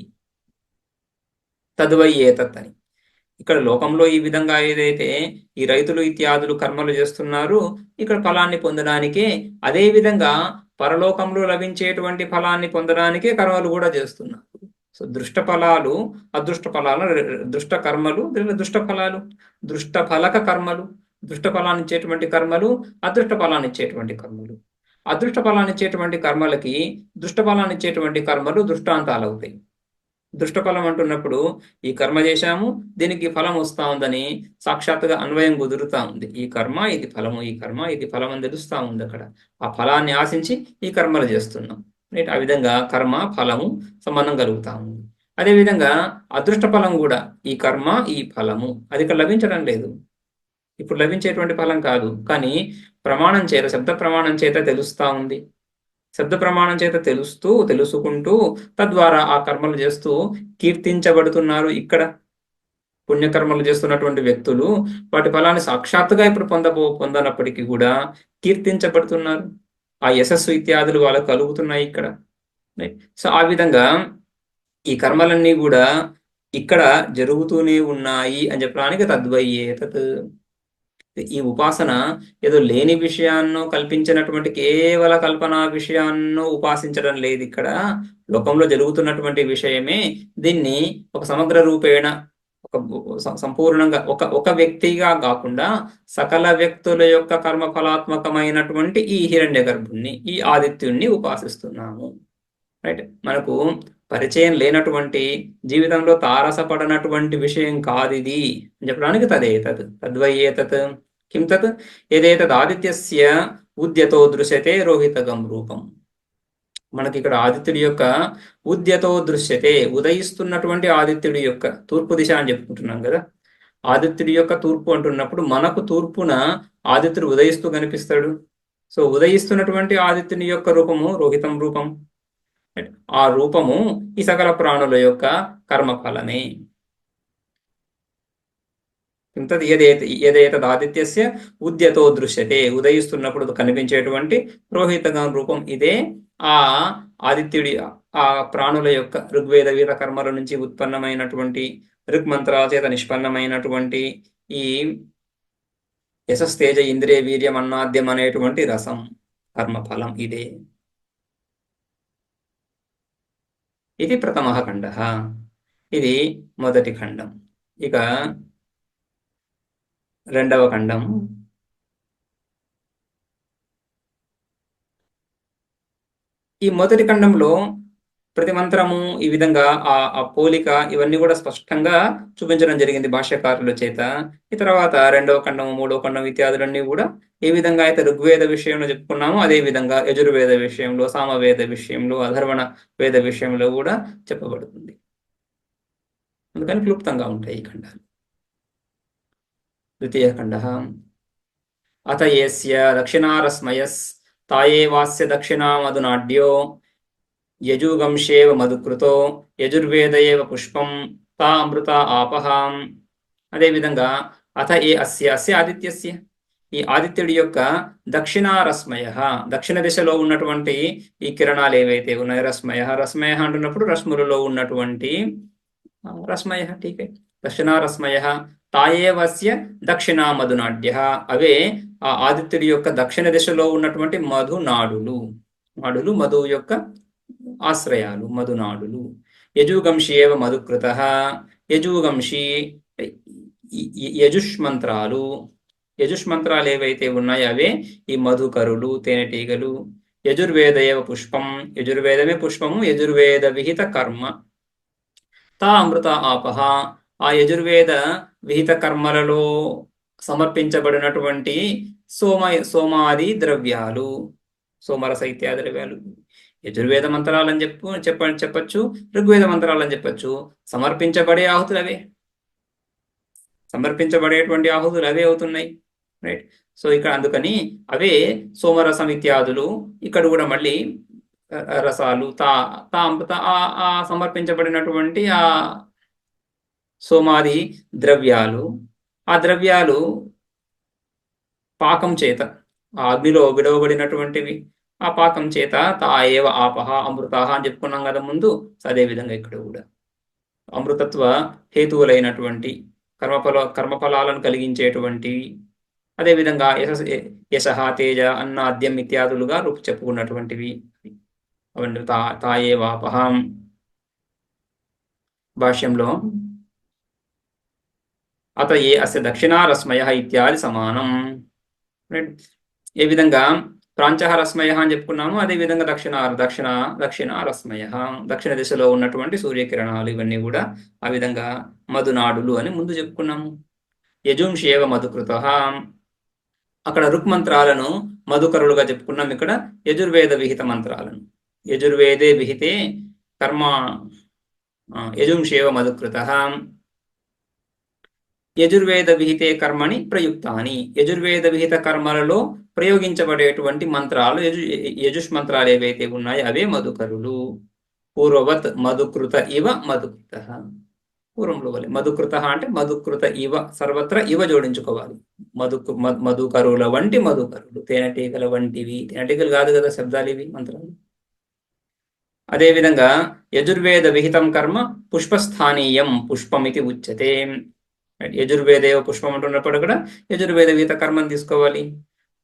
తద్వై ఏతత్ అని. ఇక్కడ లోకంలో ఈ విధంగా ఏదైతే ఈ రైతులు ఇత్యాదులు కర్మలు చేస్తున్నారు, ఇక్కడ ఫలాన్ని పొందడానికే, అదే విధంగా పరలోకంలో లభించేటువంటి ఫలాన్ని పొందడానికే కర్మలు కూడా చేస్తున్నారు. సో దృష్ట ఫలాలు, అదృష్ట ఫలాలు, దృష్ట కర్మలు, దుష్ట ఫలాలు, దృష్ట ఫలక కర్మలు, దృష్ట ఫలాన్ని ఇచ్చేటువంటి కర్మలు, అదృష్ట ఫలాన్ని ఇచ్చేటువంటి కర్మలు. అదృష్ట ఫలాన్ని ఇచ్చేటువంటి కర్మలకి దృష్ట ఫలాన్ని ఇచ్చేటువంటి కర్మలు దృష్టాంతాలు అవుతాయి. దృష్టఫలం అంటున్నప్పుడు ఈ కర్మ చేశాము, దీనికి ఫలం వస్తా ఉందని సాక్షాత్తుగా అన్వయం కుదురుతా ఉంది. ఈ కర్మ ఇది ఫలము, ఈ కర్మ ఇది ఫలం అని తెలుస్తా ఉంది. అక్కడ ఆ ఫలాన్ని ఆశించి ఈ కర్మలు చేస్తున్నాం, రైట్. ఆ విధంగా కర్మ ఫలము సంబంధం కలుగుతా ఉంది. అదేవిధంగా అదృష్ట ఫలం కూడా, ఈ కర్మ ఈ ఫలము అది ఇక్కడ లభించడం లేదు, ఇప్పుడు లభించేటువంటి ఫలం కాదు, కానీ ప్రమాణం చేత, శబ్ద ప్రమాణం చేత తెలుస్తా ఉంది. శబ్ద ప్రమాణం చేత తెలుసుకుంటూ తద్వారా ఆ కర్మలు చేస్తూ కీర్తించబడుతున్నారు. ఇక్కడ పుణ్యకర్మలు చేస్తున్నటువంటి వ్యక్తులు వాటి ఫలాన్ని సాక్షాత్తుగా ఇప్పుడు పొందనప్పటికీ కూడా కీర్తించబడుతున్నారు. ఆ యశస్సు ఇత్యాదులు వాళ్ళకు కలుగుతున్నాయి ఇక్కడ. సో ఆ విధంగా ఈ కర్మలన్నీ కూడా ఇక్కడ జరుగుతూనే ఉన్నాయి అని చెప్పడానికి తద్వయ్యేతత్. ఈ ఉపాసన ఏదో లేని విషయాన్నో కల్పించినటువంటి కేవల కల్పనా విషయాన్నో ఉపాసించడం లేదు. ఇక్కడ లోకంలో జరుగుతున్నటువంటి విషయమే. దీన్ని ఒక సమగ్ర రూపేణ, ఒక సంపూర్ణంగా, ఒక వ్యక్తిగా కాకుండా సకల వ్యక్తుల యొక్క కర్మఫలాత్మకమైనటువంటి ఈ హిరణ్య గర్భుణ్ణి, ఈ ఆదిత్యుణ్ణి ఉపాసిస్తున్నాము, రైట్. మనకు పరిచయం లేనటువంటి, జీవితంలో తారసపడనటువంటి విషయం కాదు ఇది అని చెప్పడానికి తదేతత్, తద్వయ్యేతత్. కిం తత్ ఏదేతద్ ఆదిత్యస్య ఉద్యతో దృశ్యతే రోహితగం రూపం. మనకి ఇక్కడ ఆదిత్యుడి యొక్క ఉద్యతో దృశ్యతే, ఉదయిస్తున్నటువంటి ఆదిత్యుడి యొక్క తూర్పు దిశ అని చెప్పుకుంటున్నాం కదా. ఆదిత్యుడి యొక్క తూర్పు అంటున్నప్పుడు మనకు తూర్పున ఆదిత్యుడు ఉదయిస్తూ కనిపిస్తాడు. సో ఉదయిస్తున్నటువంటి ఆదిత్యుని యొక్క రూపము రోహితం రూపం. ఆ రూపము ఈ సకల ప్రాణుల యొక్క కర్మఫలమే. ఏదేతదాదిత్యస్య ఉద్యతో దృశ్యతే, ఉదయిస్తున్నప్పుడు కనిపించేటువంటి రోహితగం రూపం ఇదే ఆ ఆదిత్యుడి ఆ ప్రాణుల యొక్క ఋగ్వేద వీర కర్మల నుంచి ఉత్పన్నమైనటువంటి ఋగ్మంత్రాల చేత నిష్పన్నమైనటువంటి ఈ యశస్తేజ ఇంద్రియ వీర్యం అన్నాద్యం అనేటువంటి రసం కర్మఫలం ఇదే. ఇది ప్రథమ ఖండ. ఇది మొదటి ఖండం. ఇక రెండవ ఖండం. ఈ మొదటి ఖండంలో ప్రతి మంత్రము ఈ విధంగా ఆ పోలిక ఇవన్నీ కూడా స్పష్టంగా చూపించడం జరిగింది భాష్యకారుల చేత. ఈ తర్వాత రెండవ ఖండము మూడవ ఖండం ఇత్యాదులన్నీ కూడా ఏ విధంగా అయితే ఋగ్వేద విషయంలో చెప్పుకున్నామో అదే విధంగా యజుర్వేద విషయంలో, సామవేద విషయంలో, అధర్వణ వేద విషయంలో కూడా చెప్పబడుతుంది. అందుకని క్లుప్తంగా ఉంటాయి ఈ ఖండాలు. ద్వితీయ ఖండ. అత ఏస్య దక్షిణారస్మయస్ తాయేవాస్య దక్షిణా మధునాడ్యో యజుగంశేవ మధుకృతో యజుర్వేద ఏవ పుష్పం తా అమృత ఆపహాం. అదేవిధంగా అథ ఏ అస్య ఆదిత్యస్య, ఈ ఆదిత్యుడి యొక్క దక్షిణారశ్మయ, దక్షిణ దిశలో ఉన్నటువంటి ఈ కిరణాలు ఏవైతే ఉన్నాయో రశ్మయ అంటున్నప్పుడు రశ్ములలో ఉన్నటువంటి రశ్మయ, ఠీకే, దక్షిణారశ్మయ తాయేవస్య దక్షిణా మధునాడ్య, అవే ఆ ఆదిత్యుడి యొక్క దక్షిణ దిశలో ఉన్నటువంటి మధునాడులు. మధువు యొక్క ఆశ్రయాలు, మధునాడులు. యజుగంశి ఏవ మధుకృత, యజుగంశి యజుష్మంత్రాలు. యజుష్మంత్రాలు ఏవైతే ఉన్నాయో అవే ఈ మధుకరులు, తేనెటీగలు. యజుర్వేద ఏవ పుష్పం, యజుర్వేదమే పుష్పము, యజుర్వేద విహిత కర్మ. తా అమృత ఆపహ, ఆ యజుర్వేద విహిత కర్మలలో సమర్పించబడినటువంటి సోమాది ద్రవ్యాలు, సోమరస ఇత్యాది ద్రవ్యాలు. యజుర్వేద మంత్రాలని చెప్పచ్చు, ఋగ్వేద మంత్రాలని చెప్పచ్చు. సమర్పించబడే ఆహుతులు అవే, సమర్పించబడేటువంటి ఆహుతులు అవే అవుతున్నాయి, రైట్. సో ఇక్కడ అందుకని అవే సోమరసం ఇత్యాదులు. ఇక్కడ కూడా మళ్ళీ రసాలు, ఆ సమర్పించబడినటువంటి ఆ సోమాది ద్రవ్యాలు, ఆ ద్రవ్యాలు పాకం చేత, ఆ అగ్నిలో విడవబడినటువంటివి, ఆ పాకం చేత తా ఏవ ఆపహ అమృతాహ అని చెప్పుకున్నాం కదా ముందు. అదే విధంగా ఇక్కడ కూడా అమృతత్వ హేతువులైనటువంటి కర్మఫలాలను కలిగించేటువంటి, అదేవిధంగా యశ తేజ అన్నాద్యం ఇత్యాదులుగా చెప్పుకున్నటువంటివి అవన్నీ తా ఏవ ఆపహం. భాష్యంలో అత ఏ అస్య దక్షిణారశ్మయ ఇత్యాది సమానం. ఏ విధంగా ప్రాంచహరశ్మయ అని చెప్పుకున్నాము, అదేవిధంగా దక్షిణారశ్మయ, దక్షిణ దిశలో ఉన్నటువంటి సూర్యకిరణాలు ఇవన్నీ కూడా ఆ విధంగా మధునాడులు అని ముందు చెప్పుకున్నాము. యజుంశేవ మధుకృత, అక్కడ రుక్మంత్రాలను మధుకరులుగా చెప్పుకున్నాం. ఇక్కడ యజుర్వేద విహిత మంత్రాలను, యజుర్వేదే విహితే కర్మ యజుంశేవ మధుకృత, యజుర్వేద విహితే కర్మని ప్రయుక్తాని, యజుర్వేద విహిత కర్మలలో ప్రయోగించబడేటువంటి మంత్రాలు యజుష్మంత్రాలు ఏవైతే ఉన్నాయో అవే మధుకరులు. పూర్వవత్ మధుకృత ఇవ మధుకృత, పూర్వంలో వలె మధుకృత అంటే మధుకృత ఇవ, సర్వత్ర ఇవ జోడించుకోవాలి. మధుకరుల వంటి మధుకరులు, తేనెటీగల వంటివి. తేనెటీగలు కాదు కదా శబ్దాలు ఇవి, మంత్రాలు. అదేవిధంగా యజుర్వేద విహితం కర్మ పుష్పస్థానీయం పుష్పమితి ఉచ్యతే. యజుర్వేదేవ పుష్పం అంటున్నప్పుడు కూడా యజుర్వేద విహిత కర్మను తీసుకోవాలి.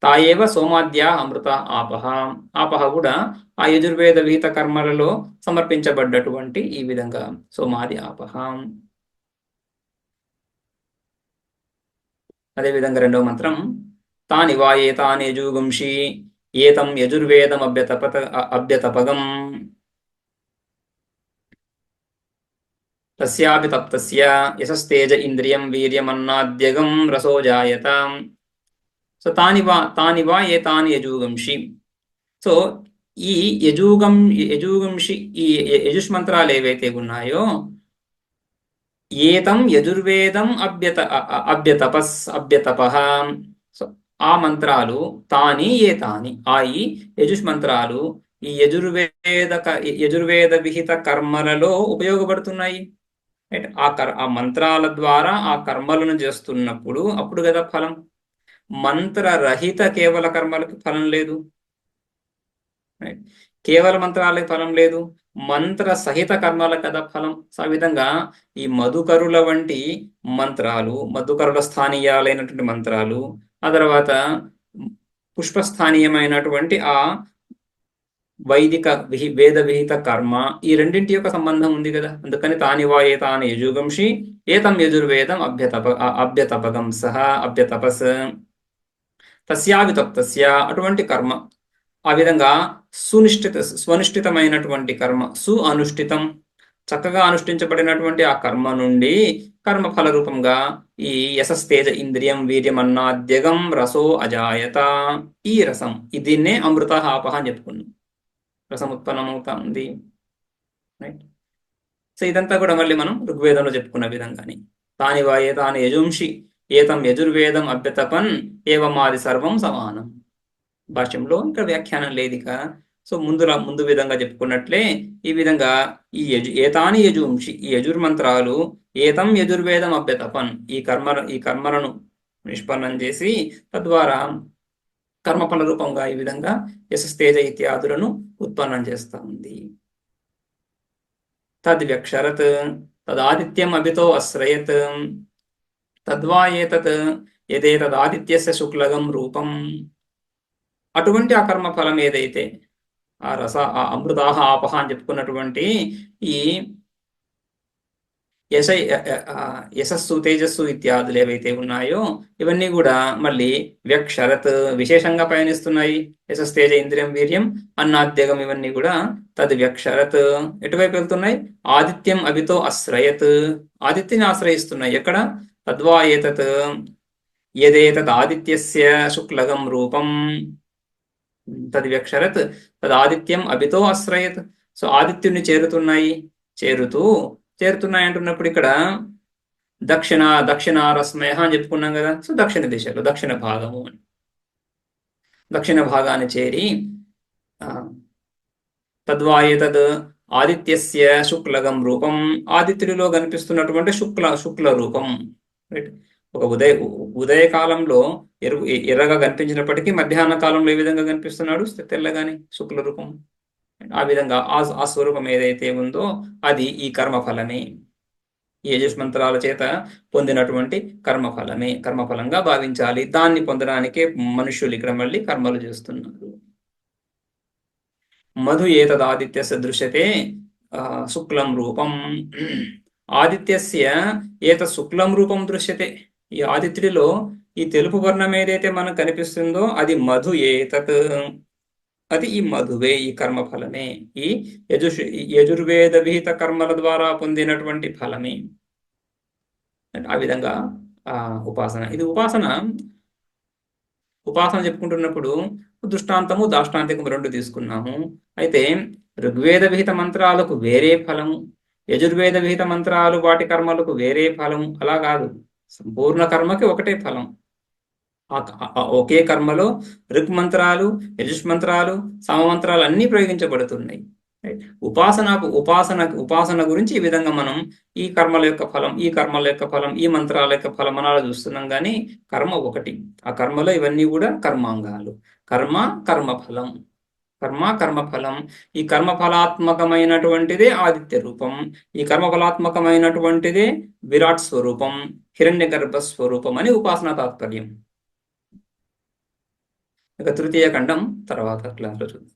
తాయేవ సోమాద్య అమృత ఆపహ, ఆపహ కూడా ఆ యజుర్వేద విహిత కర్మలలో సమర్పించబడ్డటువంటి ఈ విధంగా సోమాది ఆపహ. అదేవిధంగా రెండవ మంత్రం తాని వా ఏతాని యజుగుంషి ఏతం యజుర్వేదం అభ్యతపగం తస్యాపి తప్తస్య యశస్తేజ ఇంద్రియం వీర్యమన్నాద్యగం రసో జాయత. సో తాని వా ఏతాని యజుగంషి. సో ఈ యజుగంషి ఈ యజుష్ మంత్రాలు ఏవైతే ఉన్నాయో ఏతం యజుర్వేదం అభ్యతపః. సో ఆ మంత్రాలు తాని ఏతాని ఈ యజుష్ మంత్రాలు ఈ యజుర్వేద విహిత కర్మలలో ఉపయోగపడుతున్నాయి. రైట్. ఆ మంత్రాల ద్వారా ఆ కర్మలను చేస్తున్నప్పుడు అప్పుడు కదా ఫలం. మంత్రరహిత కేవల కర్మలకు ఫలం లేదు. రైట్. కేవల మంత్రాలకు ఫలం లేదు, మంత్ర సహిత కర్మల కదా ఫలం. సో ఆ విధంగా ఈ మధుకరుల వంటి మంత్రాలు, మధుకరుల స్థానీయాలైనటువంటి మంత్రాలు, ఆ తర్వాత పుష్పస్థానీయమైనటువంటి ఆ వైదిక వేద విహిత కర్మ, ఈ రెండింటి యొక్క సంబంధం ఉంది కదా. అందుకని తానివా ఏతాని యజుగంషి ఏతం యజుర్వేదం అభ్యతపగం సహ అభ్యతపస్ తస్యావితప్తస్య అటువంటి కర్మ, ఆ విధంగా స్వనిష్ఠితమైనటువంటి కర్మ, అనుష్ఠితం చక్కగా అనుష్ఠించబడినటువంటి ఆ కర్మ నుండి కర్మ ఫల రూపంగా ఈ యశస్తేజ ఇంద్రియం వీర్యం అన్నాద్యగం రసో అజాయత. ఈ రసం దీన్నే అమృతాహాపహ అని చెప్పుకున్నాం. రసం ఉత్పన్నమవుతుంది. రైట్. సో ఇదంతా కూడా మళ్ళీ మనం ఋగ్వేదంలో చెప్పుకున్న విధంగానే తాని వా ఏతాని యజుంషి ఏతం యజుర్వేదం అభ్యతపన్ ఏవమాది సర్వం సమానం. భాష్యంలో ఇక్కడ వ్యాఖ్యానం లేదు ఇక. సో ముందు విధంగా చెప్పుకున్నట్లే ఈ విధంగా ఈ ఏతాని యజుంషి ఈ యజుర్మంత్రాలు ఏతం యజుర్వేదం అభ్యతపన్ ఈ కర్మలను నిష్పన్నం చేసి తద్వారా కర్మఫల రూపంగా ఈ విధంగా యశస్తేజ ఇత్యాదులను ఉత్పన్నం చేస్తా ఉంది. తద్వ్యక్షరత్ తదాదిత్యం అభితో అశ్రయత్ తద్వా ఏతత్ యదేతదాదిత్యస్య శుక్లగం రూపం. అటువంటి ఆ కర్మ ఫలం ఏదైతే ఆ అమృతాహ ఆపహ అని చెప్పుకున్నటువంటి ఈ యశస్సు తేజస్సు ఇత్యాదులు ఏవైతే ఉన్నాయో ఇవన్నీ కూడా మళ్ళీ వ్యక్షరత్ విశేషంగా పయనిస్తున్నాయి. యశస్తేజ ఇంద్రియం వీర్యం అన్నాద్యగం ఇవన్నీ కూడా తద్ వ్యక్షరత్ ఎటువైపు వెళ్తున్నాయి? ఆదిత్యం అభితో అశ్రయత్ ఆదిత్యని ఆశ్రయిస్తున్నాయి. ఎక్కడ? తద్వా ఏతత్ యదేతద్ ఆదిత్యస్య శుక్లగం రూపం తద్వ్యక్షరత్ తదాదిత్యం అభితో అశ్రయత్. సో ఆదిత్యుని చేరుతున్నాయి అంటున్నప్పుడు ఇక్కడ దక్షిణారస్మయ అని చెప్పుకున్నాం కదా. సో దక్షిణ దిశలో దక్షిణ భాగము అని దక్షిణ భాగాన్ని చేరి తద్వాయేతద్ ఆదిత్యస్య శుక్లగం రూపం ఆదిత్యుడిలో కనిపిస్తున్నటువంటి శుక్ల రూపం. రైట్. ఒక ఉదయకాలంలో ఎర్రగా కనిపించినప్పటికీ మధ్యాహ్న కాలంలో ఏ విధంగా కనిపిస్తున్నాడు? తెల్లగాని శుక్ల రూపం. ఆ విధంగా ఆ స్వరూపం ఏదైతే ఉందో అది ఈ కర్మఫలమే, ఈ యజుష్మంత్రాల చేత పొందినటువంటి కర్మఫలంగా భావించాలి. దాన్ని పొందడానికే మనుష్యులు ఇక్కడ మళ్ళీ కర్మలు చేస్తున్నారు. మధు ఏతదాదిత్యస్య దృశ్యతే శుక్లం రూపం ఆదిత్యస్య ఏత శుక్లం రూపం దృశ్యతే. ఈ ఆదిత్యుడిలో ఈ తెలుపు వర్ణం ఏదైతే మనకు కనిపిస్తుందో అది మధు ఏతత్, అది ఈ మధువే, ఈ కర్మఫలమే, ఈ యజుర్వేద విహిత కర్మల ద్వారా పొందినటువంటి ఫలమే. ఆ విధంగా ఉపాసన. ఇది ఉపాసన చెప్పుకుంటున్నప్పుడు దృష్టాంతము దాష్టాంతికము రెండు తీసుకున్నాము. అయితే ఋగ్వేద విహిత మంత్రాలకు వేరే ఫలము, యజుర్వేద విహిత మంత్రాలు వాటి కర్మలకు వేరే ఫలము, అలా కాదు. సంపూర్ణ కర్మకి ఒకటే ఫలం. ఒకే కర్మలో ఋగ్మంత్రాలు, యజుష్మంత్రాలు, సమమంత్రాలు అన్నీ ప్రయోగించబడుతున్నాయి. ఉపాసన గురించి ఈ విధంగా మనం ఈ కర్మల యొక్క ఫలం, ఈ మంత్రాల యొక్క ఫలం అలా చూస్తున్నాం. కానీ కర్మ ఒకటి. ఆ కర్మలో ఇవన్నీ కూడా కర్మాంగాలు. కర్మఫలం. ఈ కర్మఫలాత్మకమైనటువంటిదే ఆదిత్య రూపం, ఈ కర్మఫలాత్మకమైనటువంటిదే విరాట్ స్వరూపం, హిరణ్య గర్భ స్వరూపం అని ఉపాసన తాత్పర్యం. ఇక తృతీయ ఖండం తర్వాత క్లాస్లో చూద్దాం.